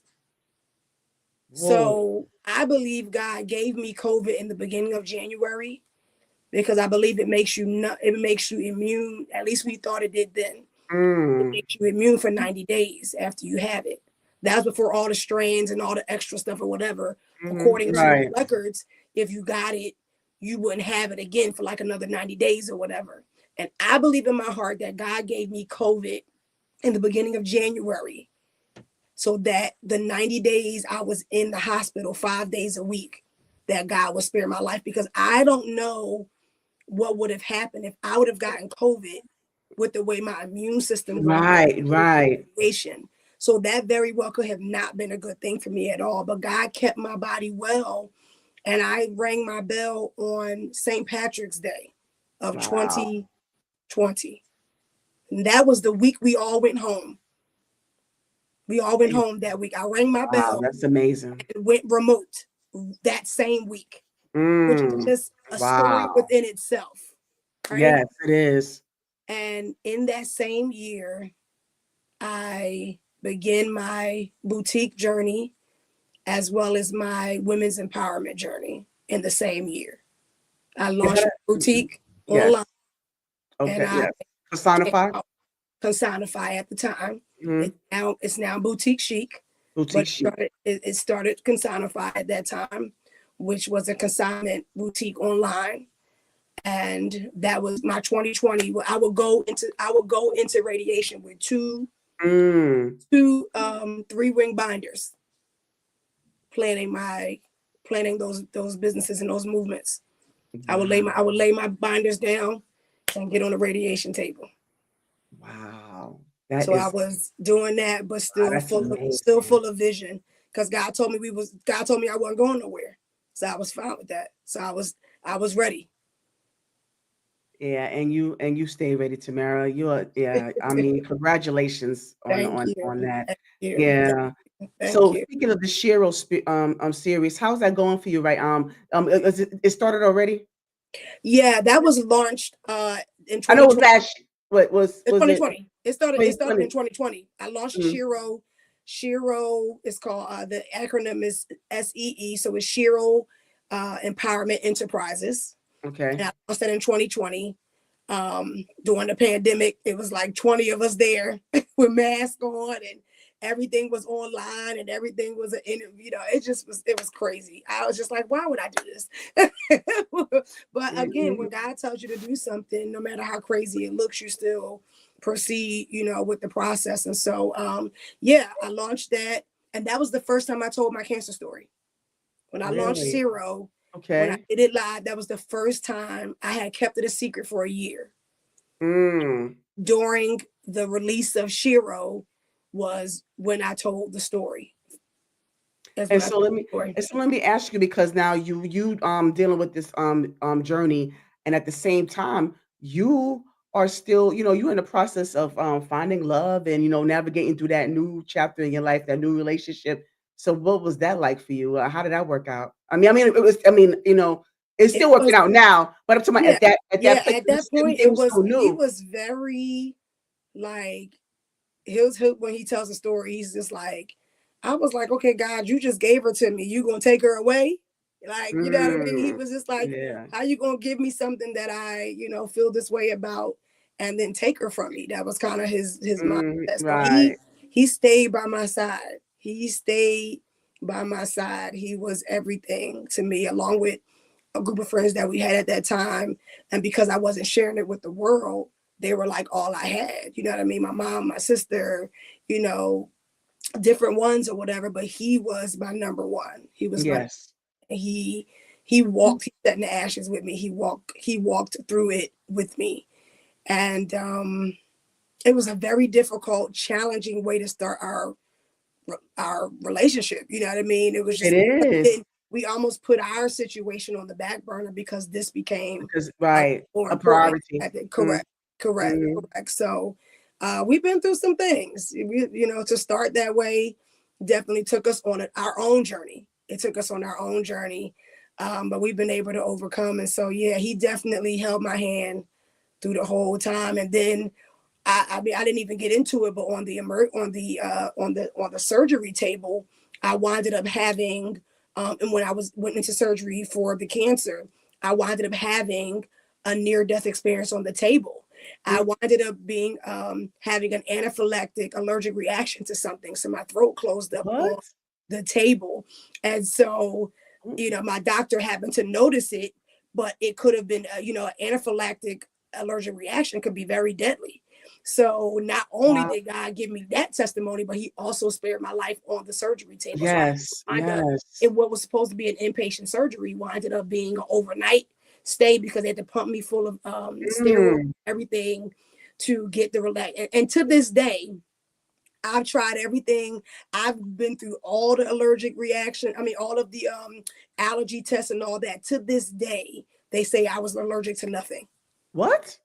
Whoa. So I believe God gave me COVID in the beginning of January because I believe it makes you not, it makes you immune. At least we thought it did then. It Mm, makes you immune for 90 days after you have it. That was before all the strains and all the extra stuff or whatever. According to the right. records, if you got it, you wouldn't have it again for like another 90 days or whatever. And I believe in my heart that God gave me COVID in the beginning of January so that the 90 days I was in the hospital 5 days a week, that God would spare my life because I don't know what would have happened if I would have gotten COVID with the way my immune system was Right, right. situation. So that very well could have not been a good thing for me at all. But God kept my body well. And I rang my bell on St. Patrick's Day of Wow. 2020. And that was the week we all went home. We all went home that week. I rang my Wow, bell that's amazing. and went remote that same week, which is Mm, just a story wow. within itself. Right. Yes, it is. And in that same year, I began my boutique journey as well as my women's empowerment journey in the same year. I Yeah, launched my mhm. boutique Yes. online and Okay, I yes. Personify? Consignify at the time. Mhm. It's now boutique chic, Boutique but chic. it started Consignify at that time, which was a consignment boutique online. And that was my 2020. I would go into radiation with Mm. two 3-ring binders, planning those businesses and those movements. Wow. I would lay my binders down and get on the radiation table. Wow. That So I is was doing that, but wow, that's still amazing. full of vision because God told me I wasn't going nowhere. So I was fine with that. So I was ready. Yeah, and you stay ready, Tamara. You're yeah, I mean, congratulations Thank on you. that. Thank you. Yeah. Thank So you. speaking of the Shiro series, how's that going for you, right? It started already? Yeah, that was launched in I know it was 2020. last what In was it 2020. It started in 2020? 2020. I launched Mhm. Shiro. Shiro is called the acronym is SEE. So it's Shiro Empowerment Enterprises. Okay. And I launched that in 2020. During the pandemic, it was like 20 of us there with masks on and everything was online and everything was it was crazy. I was just like, why would I do this? But again, Mhm. when God tells you to do something, no matter how crazy it looks, you still proceed, with the process. And so yeah, I launched that. And that was the first time I told my cancer story. When I launched Really? Zero, when I Okay. did it live, that was the first time I had kept it a secret for a year. Mm. During the release of Shiro was when I told the story. That's when And I so told let the me story. ask you because now you dealing with this journey, and at the same time you are still, you're in the process of finding love and navigating through that new chapter in your life, that new relationship. So what was that like for you? How did that work out? It was, it's It still working was out now, but I'm talking about yeah, at yeah. that place At that point, everything was so he new. was very like when he tells the story, he's just like, I was like, okay, God, you just gave her to me. You gonna take her away? Like, you know what I mean? He Mm. was just like, Yeah. how you gonna give me something that I, feel this way about and then take her from me? That was kind of his mindset. So Right. he stayed by my side. He stayed by my side. He was everything to me, along with a group of friends that we had at that time. And because I wasn't sharing it with the world, they were like all I had. You know what I mean? My mom, my sister, you know, different ones or whatever, but he was my number one. He was my Yes. he he walked, he sat in the ashes with me. He walked through it with me. And it was a very difficult, challenging way to start our relationship. You know what I mean? It was It just is we almost put our situation on the back burner because this became because a right, more a important. priority. I think Mm, mm, correct. So we've been through some things. To start that way definitely took us on our own journey. It took us on our own journey, but we've been able to overcome. And so yeah, he definitely held my hand through the whole time. And then I mean, I didn't even get into it, but on the surgery table, I winded up having, and when I went into surgery for the cancer, I winded up having a near death experience on the table. I mm. winded up being having an anaphylactic allergic reaction to something, so my throat closed up on What? the table, and so Mm, my doctor happened to notice it, but it could have been an anaphylactic allergic reaction could be very deadly. So not only wow. did God give me that testimony, but he also spared my life on the surgery table. So Yes, I wind up yes. in what was supposed to be an inpatient surgery winded up being an overnight stay because they had to pump me full of steroids, Mm. everything to get the relax. And to this day, I've tried everything. I've been through all the allergic reaction. I mean, all of the allergy tests and all that. To this day, they say I was allergic to nothing. What?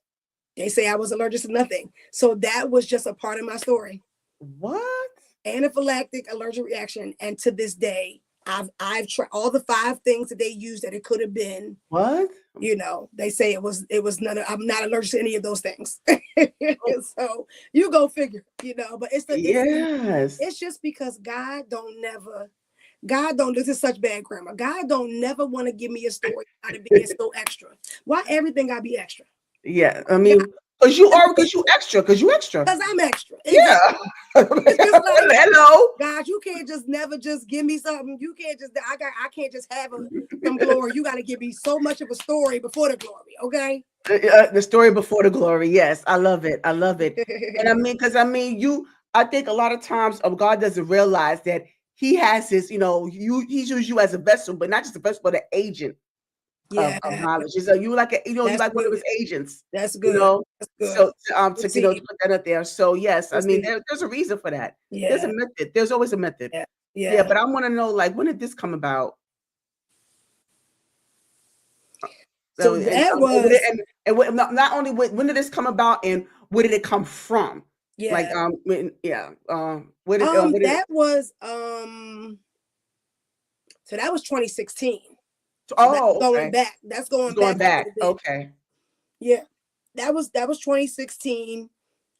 They say I was allergic to nothing. So that was just a part of my story. What? Anaphylactic allergic reaction. And to this day, I've tried all the 5 things that they used that it could have been. What? They say it was none of, I'm not allergic to any of those things. Oh, So you go figure, but yes. it's just because God don't, this is such bad grammar. God don't never want to give me a story out of being so extra. Why everything gotta be extra? Yeah, I Yeah, mean, because you extra. because I'm extra. Yeah. Exactly. It's just like, Hello. God, you can't just never just give me something. You can't just I can't just have some glory. You got to give me so much of a story before the glory, okay? The story before the glory. Yes, I love it. I love it. And I mean, because I mean, I think a lot of times God doesn't realize that He has His, He's used you as a vessel, but not just a vessel, but an agent of Yeah, knowledge. So you like you that's like one of His good. agents, That's you good. know. That's good. To Receive. put that up there. So yes, I mean, Receive. there's a reason for that. There's a Yeah. method. There's always a method. Yeah. Yeah, Yeah. but I want to know, like, when did this come about? So So that was not only when did this come about and where did it come from? Like yeah. where did That was so that was 2016. So that's oh, going okay. back. That's It's going going back a back. little bit. Okay. Yeah. That was 2016.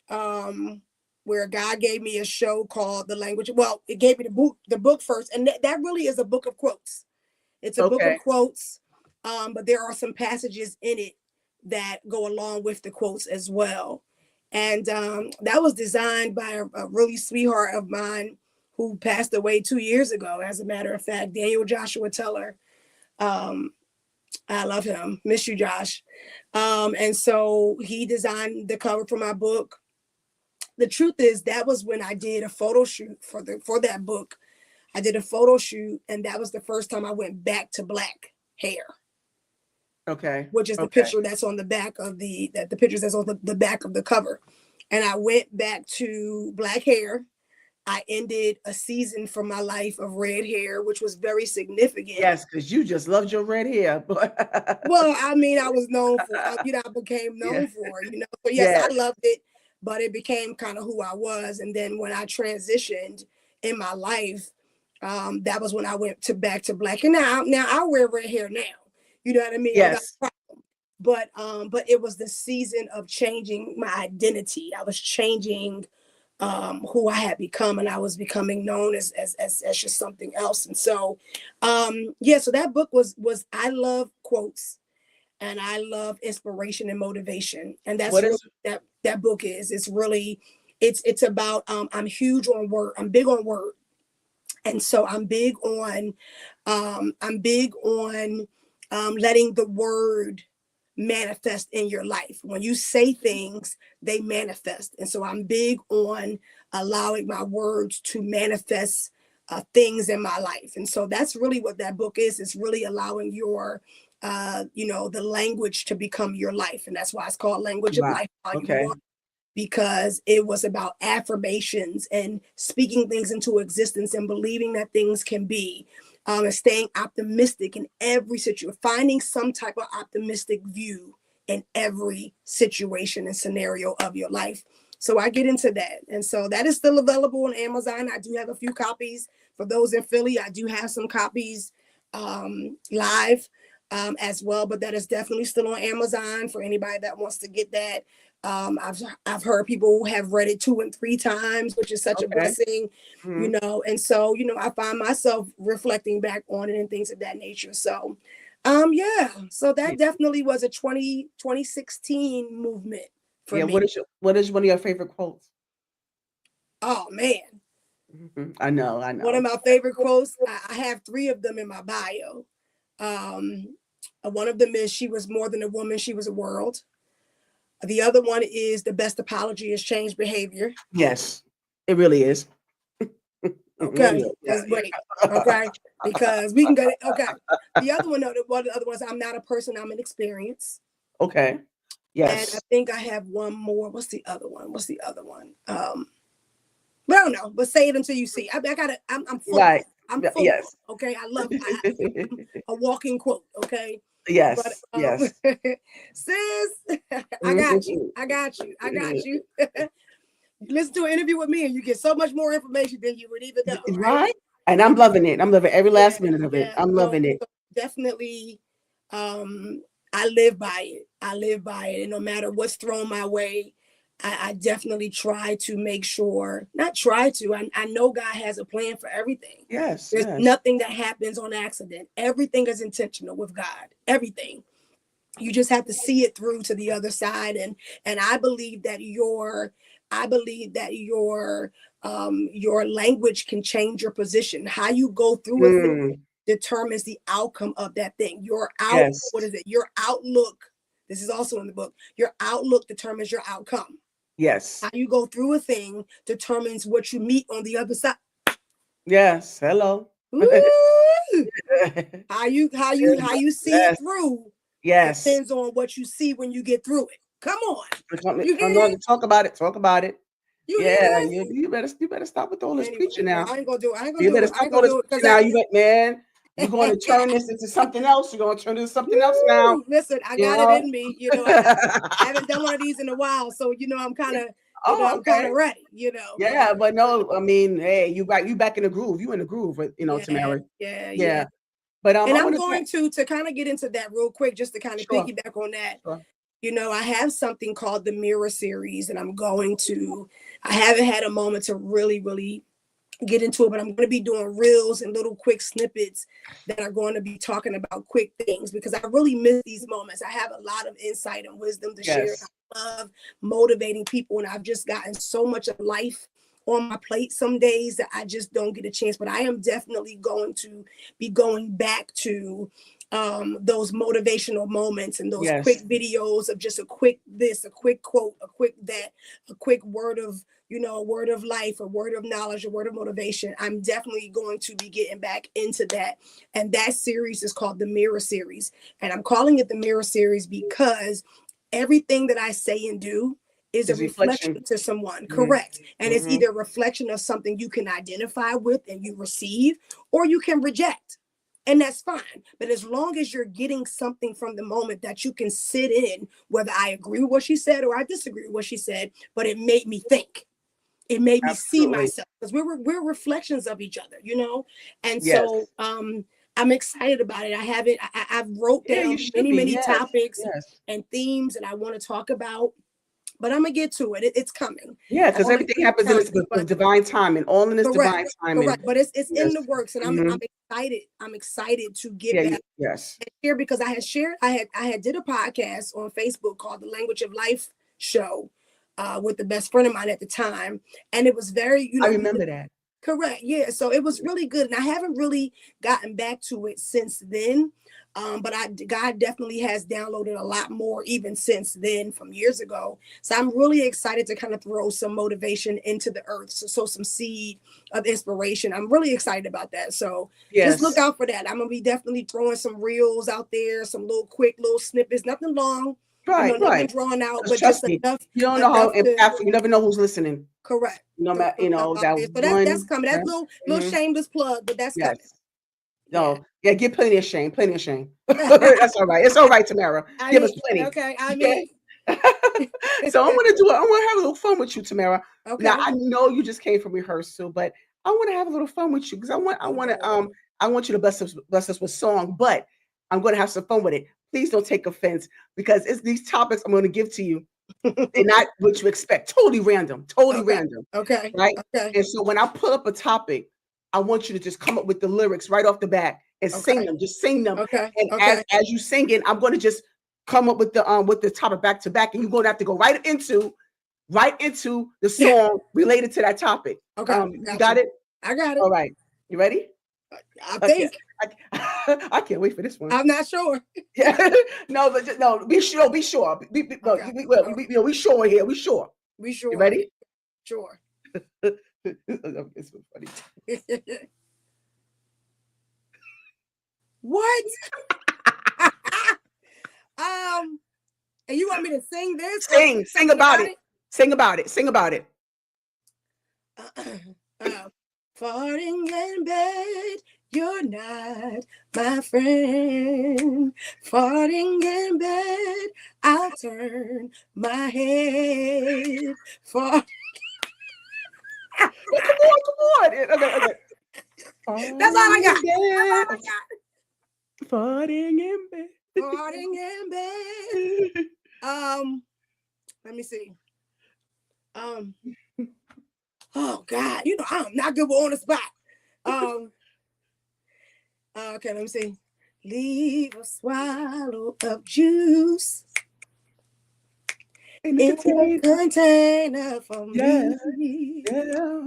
Um where God gave me a show called The Language. Well, it gave me the book first, and that really is a book of quotes. It's a book of Okay. quotes, but there are some passages in it that go along with the quotes as well. And that was designed by a really sweetheart of mine who passed away 2 years ago, as a matter of fact, Daniel Joshua Teller. Um, I love him. Miss you, Josh. And so he designed the cover for my book. The truth is, that was when I did a photo shoot for that book. I did a photo shoot, and that was the first time I went back to black hair, Okay. which is the Okay. picture that's on the back of the pictures that's on the back of the cover. And I went back to black hair. I ended a season from my life of red hair, which was very significant. Yes, because you just loved your red hair. Well, I mean, I was known for, I became Yeah. known for, So yes, I Yes. loved it, but it became kind of who I was. And then when I transitioned in my life, that was when I went back to black. And now I wear red hair now. You know what I mean? I got Yes. a problem. But it was the season of changing my identity. I was changing who I had become, and I was becoming known as just something else. And so, yeah, so that book was I love quotes and I love inspiration and motivation, and that's What really is that book is. It's really it's about I'm huge on word. I'm big on word, and so I'm big on letting the word manifest in your life. When you say things, they manifest. And so I'm big on allowing my words to manifest things in my life. And so that's really what that book is. It's really allowing your, the language to become your life. And that's why it's called Language of wow? Life, Volume Okay. 1, because it was about affirmations and speaking things into existence and believing that things can be, and staying optimistic in every situation, finding some type of optimistic view in every situation and scenario of your life. So I get into that. And so that is still available on Amazon. I do have a few copies for those in Philly. I do have some copies live as well, but that is definitely still on Amazon for anybody that wants to get that. I've heard people have read it 2 and 3 times, which is such a Okay. blessing, Mhm. and so, I find myself reflecting back on it and things of that nature. So, yeah, so that definitely was a 2016 movement for Yeah. me. What is one of your favorite quotes? Oh man, I know. I one of know. my favorite quotes, I have 3 of them in my bio. One of them is, "She was more than a woman, she was a world." The other one is, "The best apology is change behavior." Yes, it really is. Okay, Yeah. that's great. Okay, because we can get it. Okay, the other one, no, one of the other ones, "I'm not a person, I'm an experience." Okay. And I Yes. think I have one more. What's the other one? But I don't know. But say it until you see. I got it. I'm full of Right. them. I'm Yeah, full of them. yes. Okay, I love. I'm a walking quote. Okay, but Yes. Yes. sis, I got you. Mhm. I got you. I got you. Listen to an interview with me, and you get so much more information than you would even know. Right? Right? And I'm loving it. I'm loving every Yeah, last minute of it. yeah. I'm So, loving it. so definitely, I live by it. I live by it, and no matter what's thrown my way, I definitely try to make sure. Not try to. I know God has a plan for everything. Yes. There's Yes. nothing that happens on accident. Everything is intentional with God. Everything. You just have to see it through to the other side, and I believe that your language can change your position. How you go through a thing Mm, determines the outcome of that thing. yes. What is it? Your outlook. This is also in the book. Your outlook determines your outcome. Yes. How you go through a thing determines what you meet on the other side. Yes. Hello. Woo! How you see it Yes. through Yes. depends on what you see when you get through it. Come on. You Come hear on, it? talk about it. Talk about it. You hear Yeah, this? you better stop with all this preaching Anyway, well, now. I ain't gonna do it. I ain't gonna You do better it. I stop ain't all gonna this do it preaching because now. You bet, man. You're going to turn this into something else. You're going to turn this into something else now. Woo! Listen, I You got it know. in me. I haven't done one of these in a while, so Oh, I'm kind okay. of ready. But Yeah, but no, I mean, hey, you back in the groove. You in the groove, yeah, Tamara. yeah, yeah. Yeah, but And I I'm want to going to kind of get into that real quick, just to kind of sure, piggyback on that. sure. I have something called the Mirror Series, and I haven't had a moment to really, really get into it, but I'm going to be doing reels and little quick snippets that are going to be talking about quick things, because I really miss these moments. I have a lot of insight and wisdom to share. Yes. I love motivating people, and I've just gotten so much of life on my plate some days that I just don't get a chance. But I am definitely going to be going back to those motivational moments and those Yes. quick videos of just a quick this, a quick quote, a quick that, a quick word of a word of life, a word of knowledge, a word of motivation. I'm definitely going to be getting back into that. And that series is called the Mirror Series. And I'm calling it the Mirror Series because everything that I say and do is a Is reflection reflection. to someone. Mm-hmm. Correct. And it's Mm-hmm. either a reflection of something you can identify with and you receive, or you can reject. And that's fine. But as long as you're getting something from the moment that you can sit in, whether I agree with what she said or I disagree with what she said, but it made me think, it made me see Absolutely. myself, because we're reflections of each other, and so Yes. I'm excited about it. I haven't I've wrote Yeah, you down should many be. many Yes. topics Yes. and themes that I want to talk about, but I'm gonna get to it. It's coming. Yeah, because everything happens in this divine timing, all in this divine timing. Correct, but it's in the works, and I'm excited. I'm excited to get back and share, because I had did a podcast on Facebook called the Language of Life Show with the best friend of mine at the time, and it was very, I remember that. Correct. Yeah. So it was really good. And I haven't really gotten back to it since then. But God definitely has downloaded a lot more even since then, from years ago. So I'm really excited to kind of throw some motivation into the earth. So some seed of inspiration. I'm really excited about that. So just look out for that. I'm going to be definitely throwing some reels out there, some quick little snippets, nothing long. Right, nothing drawn out, but just enough. You don't know how impactful. You never know who's listening. Correct. No matter, that. So that's coming. That's little shameless plug, but that's coming. No, get plenty of shame. That's all right. It's all right, Tamara. Give us plenty. Okay, So I want to have a little fun with you, Tamara. Okay. Now I know you just came from rehearsal, but I want to have a little fun with you, because I want you to bless us with song, but I'm going to have some fun with it. Please don't take offense, because it's these topics I'm going to give to you. They're not what you expect. Totally random. Random. Okay. Right. Okay. And so when I pull up a topic, I want you to just come up with the lyrics right off the bat and sing them. Just sing them. Okay. And as you sing it, I'm going to just come up with the topic back to back, and you're going to have to go right into the song related to that topic. Okay. You got it? I got it. All right. You ready? I think. I can't wait for this one. I'm not sure. Yeah. No, be sure. Be sure. We sure here. We sure. You ready? Sure. It's so funny. What? And you want me to sing this? Sing about it. Sing about it. Sing about it. Farting in bed, you're not my friend. Farting in bed, I'll turn my head. Come on. Okay. That's all I got. Farting in bed. Let me see. Oh God, I'm not good on the spot. Okay, let me see. Leave a swallow of juice in a container for me. Yeah.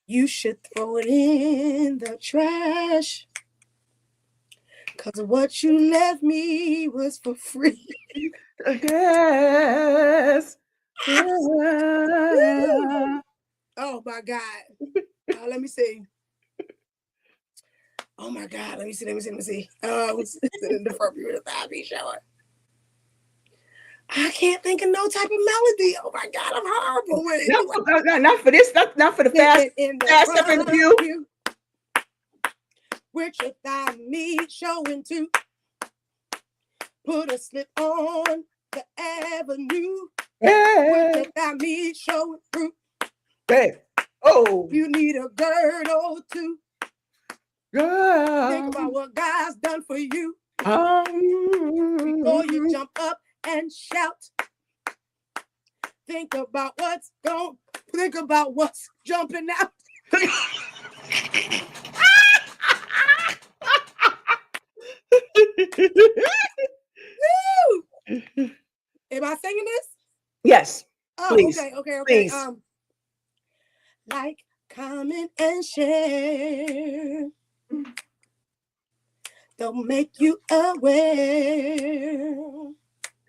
You should throw it in the trash, 'cause what you left me was for free. Yes. Oh my God. Let me see. Oh my God. Let me see. The appropriate be showing. I can't think of no type of melody. Oh my God, I'm horrible with it. Not for this. Not for the fast step in view. With your thigh meat showing too. Put a slip on the avenue. Hey. With your thigh meat showing through. Hey. Oh. You need a girdle too. Girl. Think about what God's done for you. Before you jump up and shout. Think about what's jumping out. Am I singing this? Yes. Oh, please. Okay. Please. Like, comment, and share. Don't make you aware.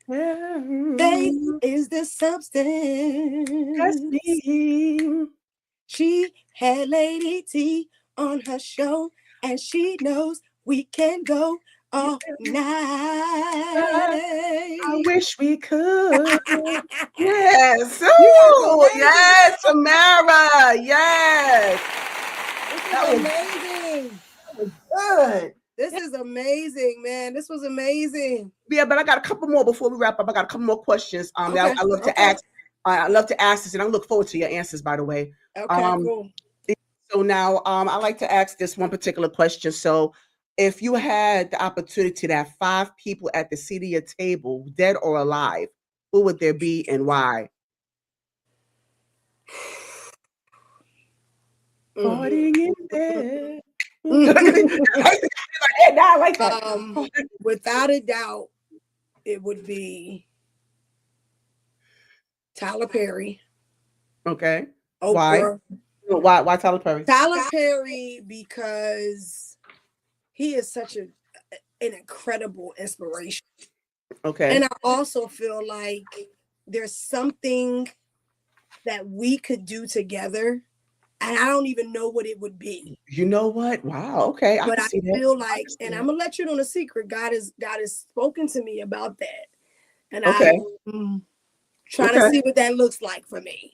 Faith is the substance. That's me. She had Lady T on her show, and she knows we can go all night. I wish we could. Yes. Oh, yes, Tamara. Yes. That was amazing. That was good. This is amazing, man. This was amazing. Yeah, but I got a couple more before we wrap up. I got a couple more questions. I love to ask. I love to ask this, and I look forward to your answers, by the way. Okay, cool. So now I like to ask this one particular question. So if you had the opportunity to have 5 people at the seat of your table, dead or alive, who would there be and why? Partying in there. I like that. Without a doubt, it would be Tyler Perry. Okay. Oprah. Why Tyler Perry? Tyler Perry, because he is such an incredible inspiration. Okay. And I also feel like there's something that we could do together, and I don't even know what it would be. You know what? Wow. Okay. But I feel like, and I'm gonna let you know a secret. God has spoken to me about that, and I'm trying to see what that looks like for me.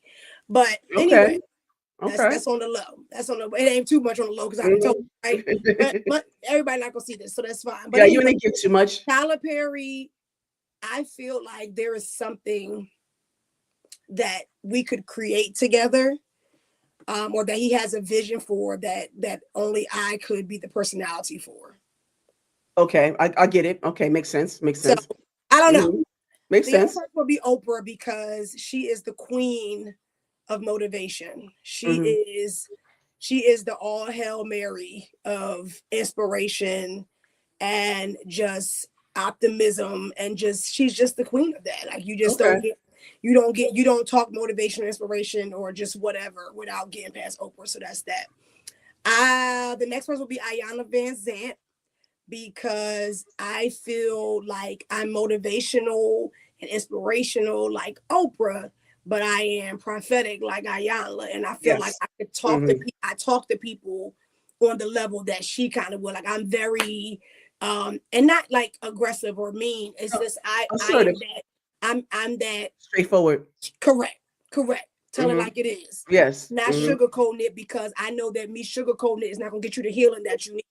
But anyway, that's on the low. That's on the. It ain't too much on the low because I told you, right. But everybody not gonna see this, so that's fine. But yeah, you didn't give too much. Tyler Perry, I feel like there is something that we could create together, or that he has a vision for that only I could be the personality for. Okay, I get it. Okay, makes sense. Makes sense. So, I don't know. Makes sense. The other part will be Oprah because she is the queen of motivation. She is the all Hail Mary of inspiration and just optimism, and she's just the queen of that. Like you just don't talk motivation, inspiration, or just whatever without getting past Oprah. So that's that. The next person will be Ayanna Van Zant, because I feel like I'm motivational and inspirational like Oprah, but I am prophetic like Ayanna, and I feel like I could talk to people. I talk to people on the level that she kind of will. Like I'm very and not like aggressive or mean. It's just I am that I'm that straightforward. Correct. Tell it like it is. Yes. Not sugarcoating it, because I know that me sugarcoating it is not gonna get you the healing that you need.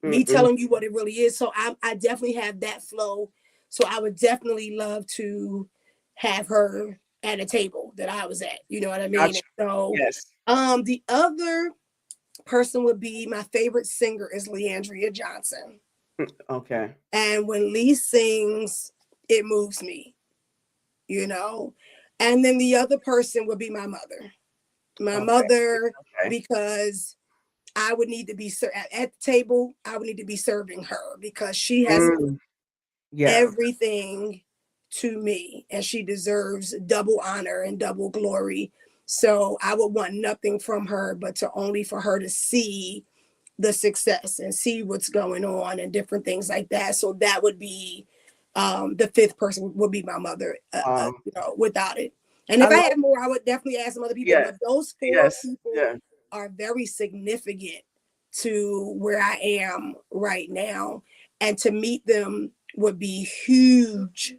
Me telling you what it really is. So I definitely have that flow. So I would definitely love to have her at a table that I was at. You know what I mean? Gotcha. So the other person would be, my favorite singer is Leandria Johnson. Okay. And when Lee sings, it moves me, you know. And then the other person would be my mother. My mother, because I would need to be at the table. I would need to be serving her, because she has everything to me, and she deserves double honor and double glory. So I would want nothing from her but for her to see the success and see what's going on and different things like that. So that would be the fifth person would be my mother, without it. And if I had more, I would definitely ask some other people. But those four people are very significant to where I am right now. And to meet them would be huge.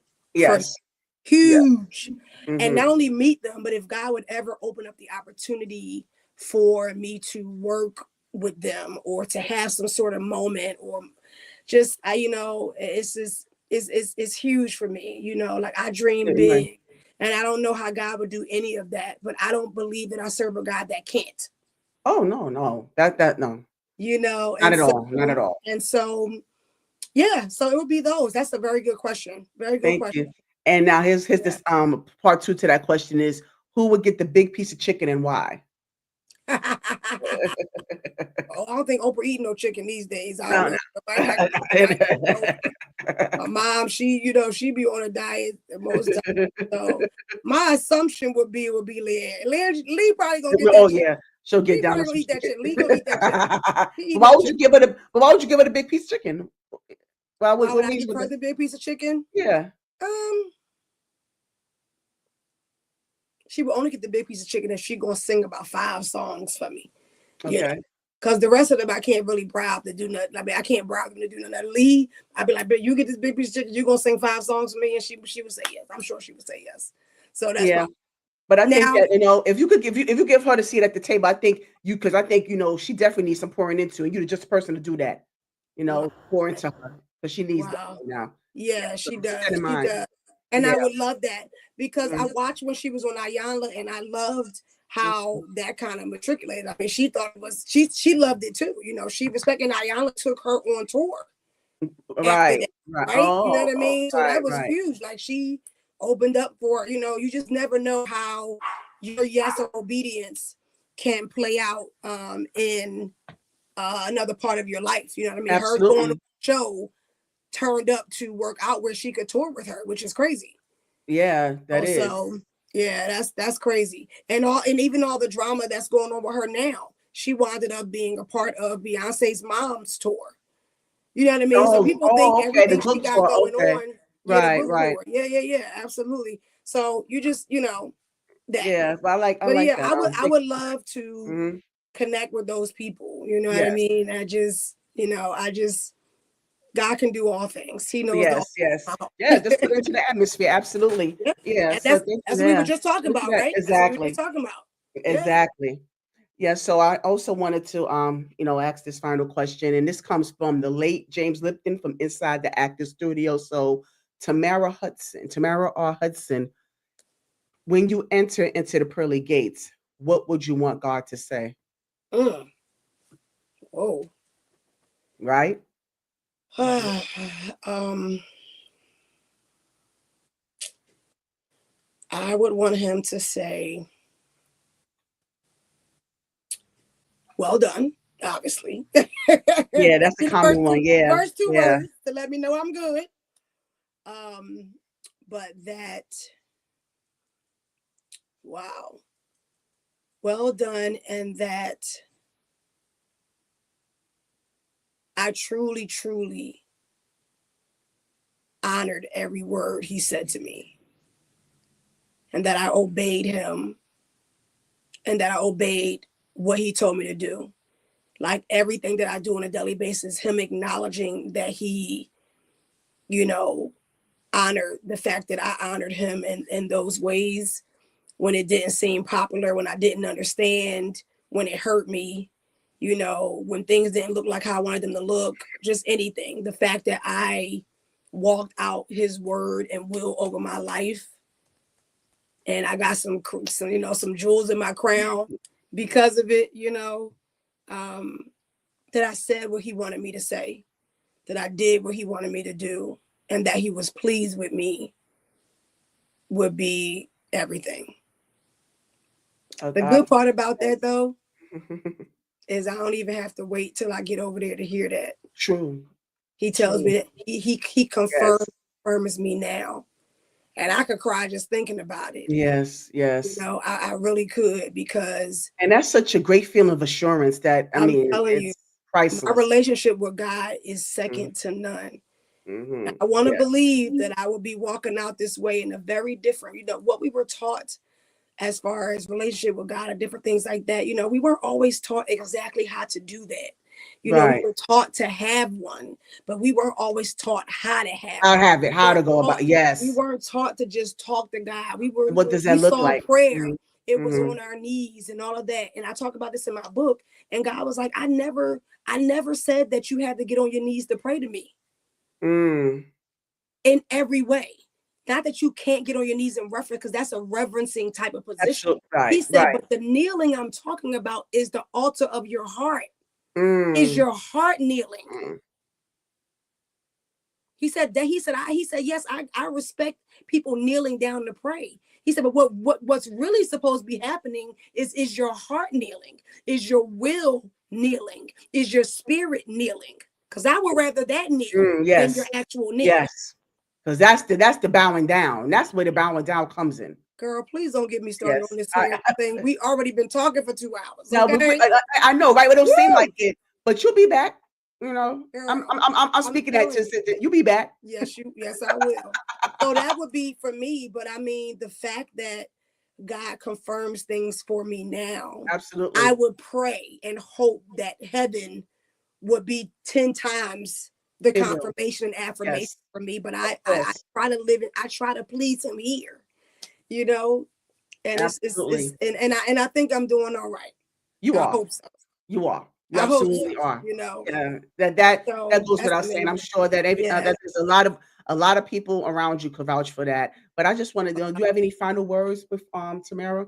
Huge. And not only meet them, but if God would ever open up the opportunity for me to work with them, or to have some sort of moment, or just it's just it's huge for me. Like I dream big. And I don't know how God would do any of that, but I don't believe that I serve a God that can't. Oh, no. That no. Not at all. Not at all. And so, so it would be those. That's a very good question. Very good question. You. And now here's this part two to that question is, who would get the big piece of chicken and why? I don't think Oprah eating no chicken these days. My mom, she be on a diet most times. So my assumption would be Lee. Lee probably gonna get that chicken. She'll get down. Gonna eat that chicken. Lee gonna eat that chicken. Why would you give her the big piece of chicken? Why would I give her the big piece of chicken? Yeah. She will only get the big piece of chicken if she gonna sing about 5 songs for me. Okay. Because the rest of them I can't really bribe to do nothing. I mean, I can't bribe them to do nothing. Lee, I'd be like, but you get this big piece of chicken, you gonna sing 5 songs for me? And she would say yes. I'm sure she would say yes. So that's why. But I think that, if you give her the seat at the table, I think she definitely needs some pouring into, and you're just the person to do that. Pour into her, because she needs that now. Yeah, she does. She does. And I would love that, because I watched when she was on Ayanna, and I loved how that kind of matriculated. I mean, she thought it was, she loved it too. She respected Ayanna, took her on tour. Right. You know what I mean? So that was huge. Like she opened up for, you just never know how your yes or obedience can play out in another part of your life. You know what I mean? Her going to Absolutely. the show turned up to work out where she could tour with her, which is crazy. Yeah, that is. Also, yeah, that's crazy. And even all the drama that's going on with her now. She wound up being a part of Beyonce's mom's tour. You know what I mean? So people think Okay. The everything she book got tour. going Okay. on, yeah, the Right, book right. tour. Yeah, absolutely. So you just, that. Yeah, but I But like yeah, that. I would love to Mhm. connect with those people. You know what I Yes, mean? I just God can do all things. He knows the yes. how. Yeah, just put it into the atmosphere. Absolutely. Yeah. Yeah. And So thank you. that's what we were Yeah. just talking Thank you about, that. right? That's what we were just Exactly. talking about. Yeah. Exactly. Yeah. So I also wanted to ask this final question, and this comes from the late James Lipton from Inside the Actor Studio. So Tamara R. Hudson, when you enter into the pearly gates, what would you want God to say? Mm. Whoa. Right? um, I would want him to say, "Well done." Obviously, Yeah, that's a the common one. Yeah. first two Yeah. words to let me know I'm good. Um, but that, wow, well done, and that I truly, truly honored every word he said to me, and that I obeyed him, and that I obeyed what he told me to do. Like everything that I do on a daily basis, him acknowledging that he, you know, honored the fact that I honored him in those ways when it didn't seem popular, when I didn't understand, when it hurt me, when things didn't look like how I wanted them to look, just anything. The fact that I walked out his word and will over my life, and I got some jewels in my crown because of it, um, that I said what he wanted me to say, that I did what he wanted me to do, and that he was pleased with me would be everything. Oh, The God. good part about that, though, is I don't even have to wait till I get over there to hear that. True. He tells True. me that he Yes. confirms me now, and I could cry just thinking about it. Yes. Yes. I really could, because And that's such a great feeling of assurance that, I I'm mean, telling you, it's my priceless. relationship with God is Mm, second to none. mhm. I want to Yes. believe that I will be walking out this way in a very different, what we were taught as far as relationship with God and different things like that. We weren't always taught exactly how to do that. We Right. were taught to have one, but we weren't always taught how to have I'll one. have it, We how to weren't go taught, about we yes. weren't taught to just talk to God. What does We that look saw like? prayer. Mhm. It was Mhm. on our knees and all of that. And I talk about this in my book. And God was like, I never said that you had to get on your knees to pray to me Mm. in every way. Not that you can't get on your knees and reference, because that's a reverencing type of position. Absolutely. Right. He said, Right. but the kneeling I'm talking about is the altar of your heart. Is Mm. your heart kneeling? Mm. He said, yes, I respect people kneeling down to pray. He said, but what's really supposed to be happening is your heart kneeling, is your will kneeling, is your spirit kneeling? Because I would rather that kneel than your Yes. actual kneel. Yes. Because that's the bowing down. That's where the bowing down comes in. Girl, please don't get me started on Yes. this Tamara thing. We already been talking for 2 hours, No, okay? I know, right? It don't seem like Woo! it, but you'll be back. You know, Girl, I'm I'm speaking that telling to you. you be back. Yes, I will. So that would be for me. But I mean, the fact that God confirms things for me now, I Absolutely. would pray and hope that heaven would be 10 times the It will. confirmation and affirmation Yes. for me. But Of I course. try to live it, I try to please him here, you know, and it's Absolutely. and I think I'm doing all right. You I are. hope so. You are. You I hope so, absolutely are. you know. Yeah. That So goes that's without the saying. main I'm thing. sure that Yeah. that there's a lot of people around you could vouch for that. But I just wanted to know, do you have any final words with Tamara?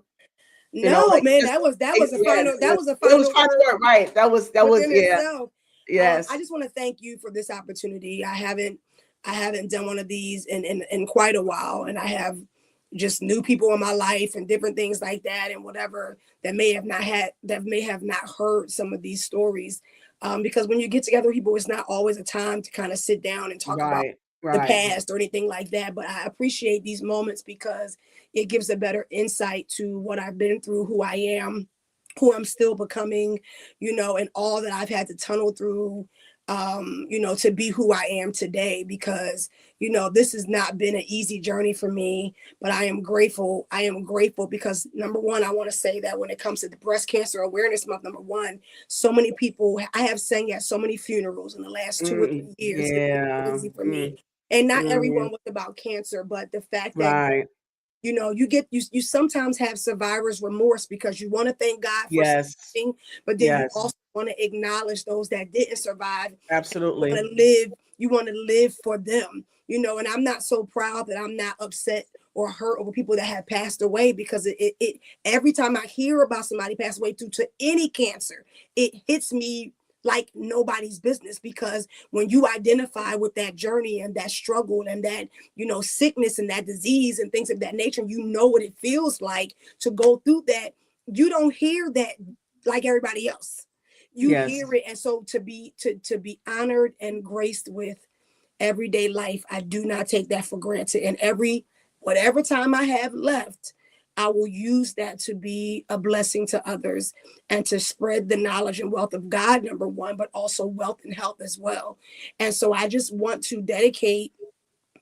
You know, No, like man, just that was a yes, final that yes. was a It was final final word word, right. That was within yeah. itself. I Yes. just want to thank you for this opportunity. I haven't I haven't done one of these in quite a while, and I have just new people in my life and different things like that, and whatever that may have not heard some of these stories. Because when you get together with people, it's not always a time to kind of sit down and talk about Right, the right, past or anything like that. But I appreciate these moments because it gives a better insight to what I've been through, who I am, who I'm still becoming, and all that I've had to tunnel through, to be who I am today. Because, this has not been an easy journey for me, but I am grateful. I am grateful because, number one, I want to say that when it comes to the Breast Cancer Awareness Month, number one, so many people, I have sang at so many funerals in the last 2 or 3 years. It's yeah, crazy for me. And not mhm, everyone was about cancer, but the fact that right, you sometimes have survivor's remorse because you want to thank God for yes, something, but then you yes, also want to acknowledge those that didn't survive. absolutely, You want to live for them, and I'm not so proud that I'm not upset or hurt over people that have passed away, because it every time I hear about somebody pass away due to any cancer, it hits me like nobody's business. Because when you identify with that journey and that struggle and that, sickness and that disease and things of that nature, you know what it feels like to go through that. You don't hear that like everybody else. You yes, hear it. And so to be honored and graced with everyday life, I do not take that for granted. And whatever time I have left, I will use that to be a blessing to others and to spread the knowledge and wealth of God, number one, but also wealth and health as well. And so I just want to dedicate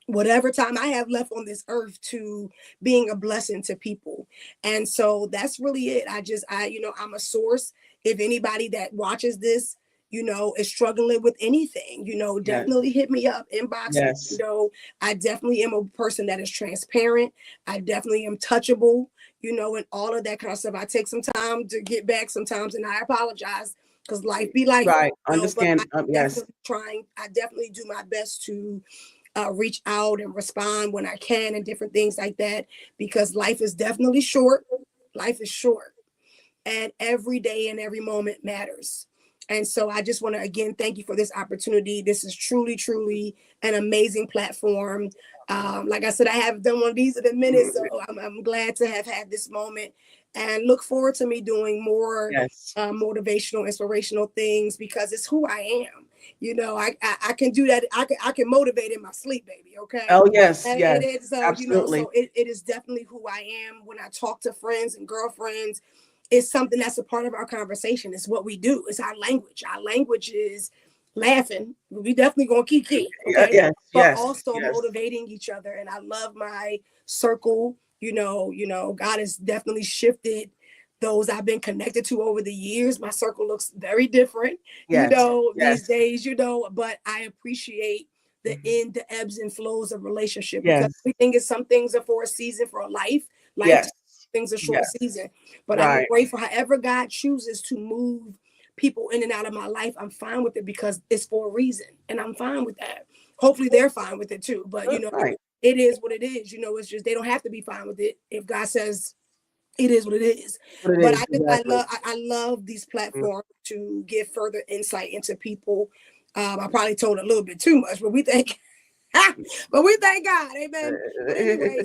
whatever time I have left on this earth to being a blessing to people. And so that's really it. I'm a source. If anybody that watches this, is struggling with anything, yes, definitely hit me up, inbox me. yes, I definitely am a person that is transparent. I definitely am touchable, and all of that kind of stuff. I take some time to get back sometimes, and I apologize because life be life, right, but understand, yes, I definitely do my best to reach out and respond when I can and different things like that, because life is definitely short. Life is short, and every day and every moment matters. And so I just want to again thank you for this opportunity. This is truly, truly an amazing platform. Like I said, I haven't done one of these in a minute, so I'm glad to have had this moment, and look forward to me doing more yes, motivational, inspirational things, because it's who I am. I can do that. I can motivate in my sleep, baby. Okay. oh, yes, And it yes, is so, absolutely, it is definitely who I am. When I talk to friends and girlfriends, it's something that's a part of our conversation. It's what we do. It's our language. Our language is laughing. We definitely gonna kiki, okay? yes, But yes, also yes, motivating each other. And I love my circle. God has definitely shifted those I've been connected to over the years. My circle looks very different, yes, these yes, days, but I appreciate the ebbs and flows of relationship, because yes, some things are for a season, for a lifetime. yes, Things are short yes, season. But I'm right, grateful. However God chooses to move people in and out of my life, I'm fine with it, because it's for a reason, and I'm fine with that. Hopefully they're fine with it too. But right, it is what it is. It's just they don't have to be fine with it if God says it is what it is. what it But is, exactly, I love these platforms to give further insight into people. I probably told a little bit too much, but we thank but we thank God, amen. But anyway,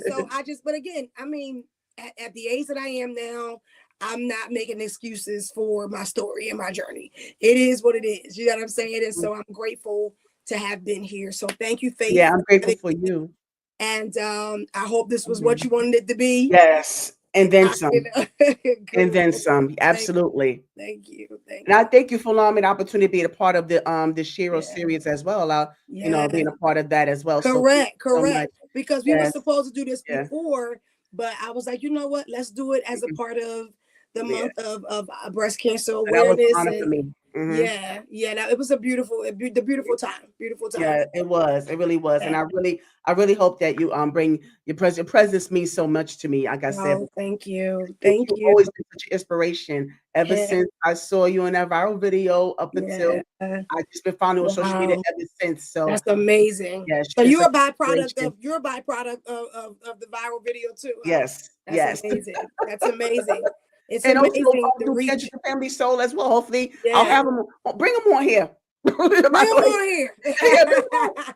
but again, I mean, at the age that I am now, I'm not making excuses for my story and my journey. It is what it is. You know what I'm saying? And so I'm grateful to have been here. So thank you, yeah, Faith. I'm grateful for you. And I hope this was what Mhm. you wanted it to be. Yes, and then I, some, and cool. then some, Thank, absolutely. thank you. Thank And I you. thank you for allowing me the opportunity to be a part of the Shiro Yeah. series as well. Yeah. Being a part of that as well. So thank Correct, you so much. correct. Because we were Yes, supposed to do this yeah, before, but I was like, you know what? Let's do it as a mhm, part of the yeah. month of breast cancer So that was an awareness. honor for And me. yeah, yeah, it was the beautiful time, beautiful time. Yeah, it was. It really was. And Yeah. I really hope that you bring your presence means so much to me. Like I said, Oh, thank you, and thank you've you. always been such an inspiration ever Yeah, since I saw you in that viral video up yeah. until I just been following you on social media Wow, ever since. So that's amazing. yeah, So she's such an inspiration. you're a byproduct of the viral video too, huh? Yes, That's yes. amazing. That's amazing. It's And also amazing the do Get reach. Your Family Soul as well. Hopefully I'll Yeah. have them bring them on here. By Bring them the way. on here. Yeah,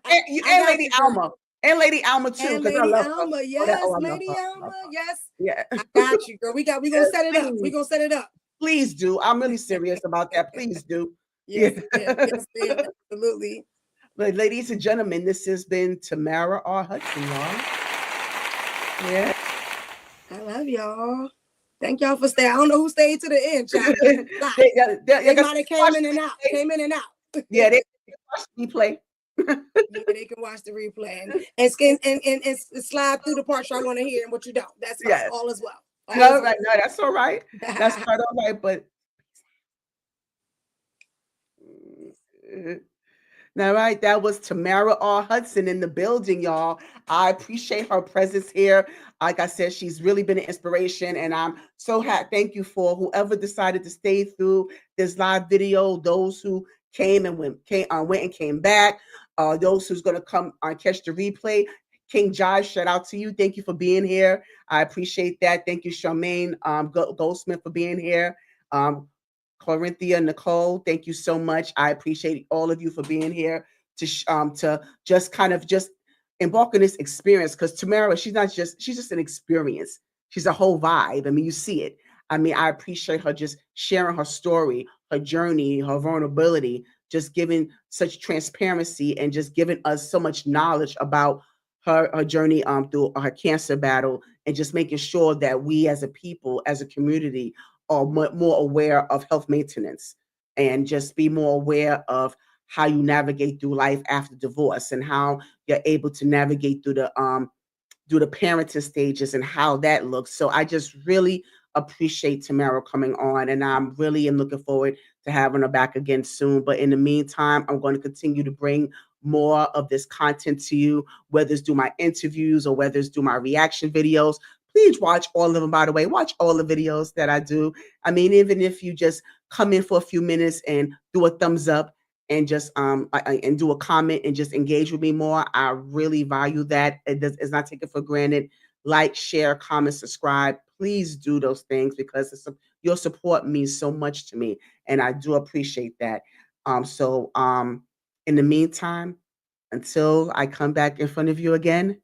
and I got Lady you, girl. Alma. And Lady Alma too, And because I Lady love her. Alma, Oh, that, yes, oh, I love Lady her. I Alma, love her. yes. Yeah. I got you, girl. We gonna Yes, set it up. We please. gonna set it up. Please do. I'm really serious about that. Please do. Yeah. Yes, ma'am. Yes, ma'am. Absolutely. But ladies and gentlemen, this has been Tamara R. Hudson, y'all. Yeah. I love y'all. Thank y'all for staying. I don't know who stayed to the end, child. They might have came in and out. Came in and out. Yeah, they watch the replay. Yeah, they can watch the replay and slide through the parts y'all want to hear and what you don't. That's fine. Yes. All is well. All No, is well. no, that's all right. That's quite all right. But all right, that was Tamara R. Hudson in the building, y'all. I appreciate her presence here. Like I said, she's really been an inspiration, and I'm so happy. Thank you for whoever decided to stay through this live video. Those who came and went and came back. Those who's gonna come catch the replay. King Josh, shout out to you. Thank you for being here. I appreciate that. Thank you, Charmaine Goldsmith, for being here. Corinthia, Nicole, thank you so much. I appreciate all of you for being here to just kind of just embark on this experience, because Tamara, she's just an experience. She's a whole vibe. I mean, you see it. I mean, I appreciate her just sharing her story, her journey, her vulnerability, just giving such transparency and just giving us so much knowledge about her journey through her cancer battle, and just making sure that we as a people, as a community, are more aware of health maintenance, and just be more aware of how you navigate through life after divorce, and how you're able to navigate through the parenting stages and how that looks. So I just really appreciate Tamara coming on, and I'm really am looking forward to having her back again soon. But in the meantime, I'm going to continue to bring more of this content to you, whether it's through my interviews or whether it's through my reaction videos. Please watch all of them, by the way. Watch all the videos that I do. I mean, even if you just come in for a few minutes and do a thumbs up and just and do a comment and just engage with me more, I really value that. It's not taken for granted. Like, share, comment, subscribe. Please do those things, because your support means so much to me, and I do appreciate that. In the meantime, until I come back in front of you again,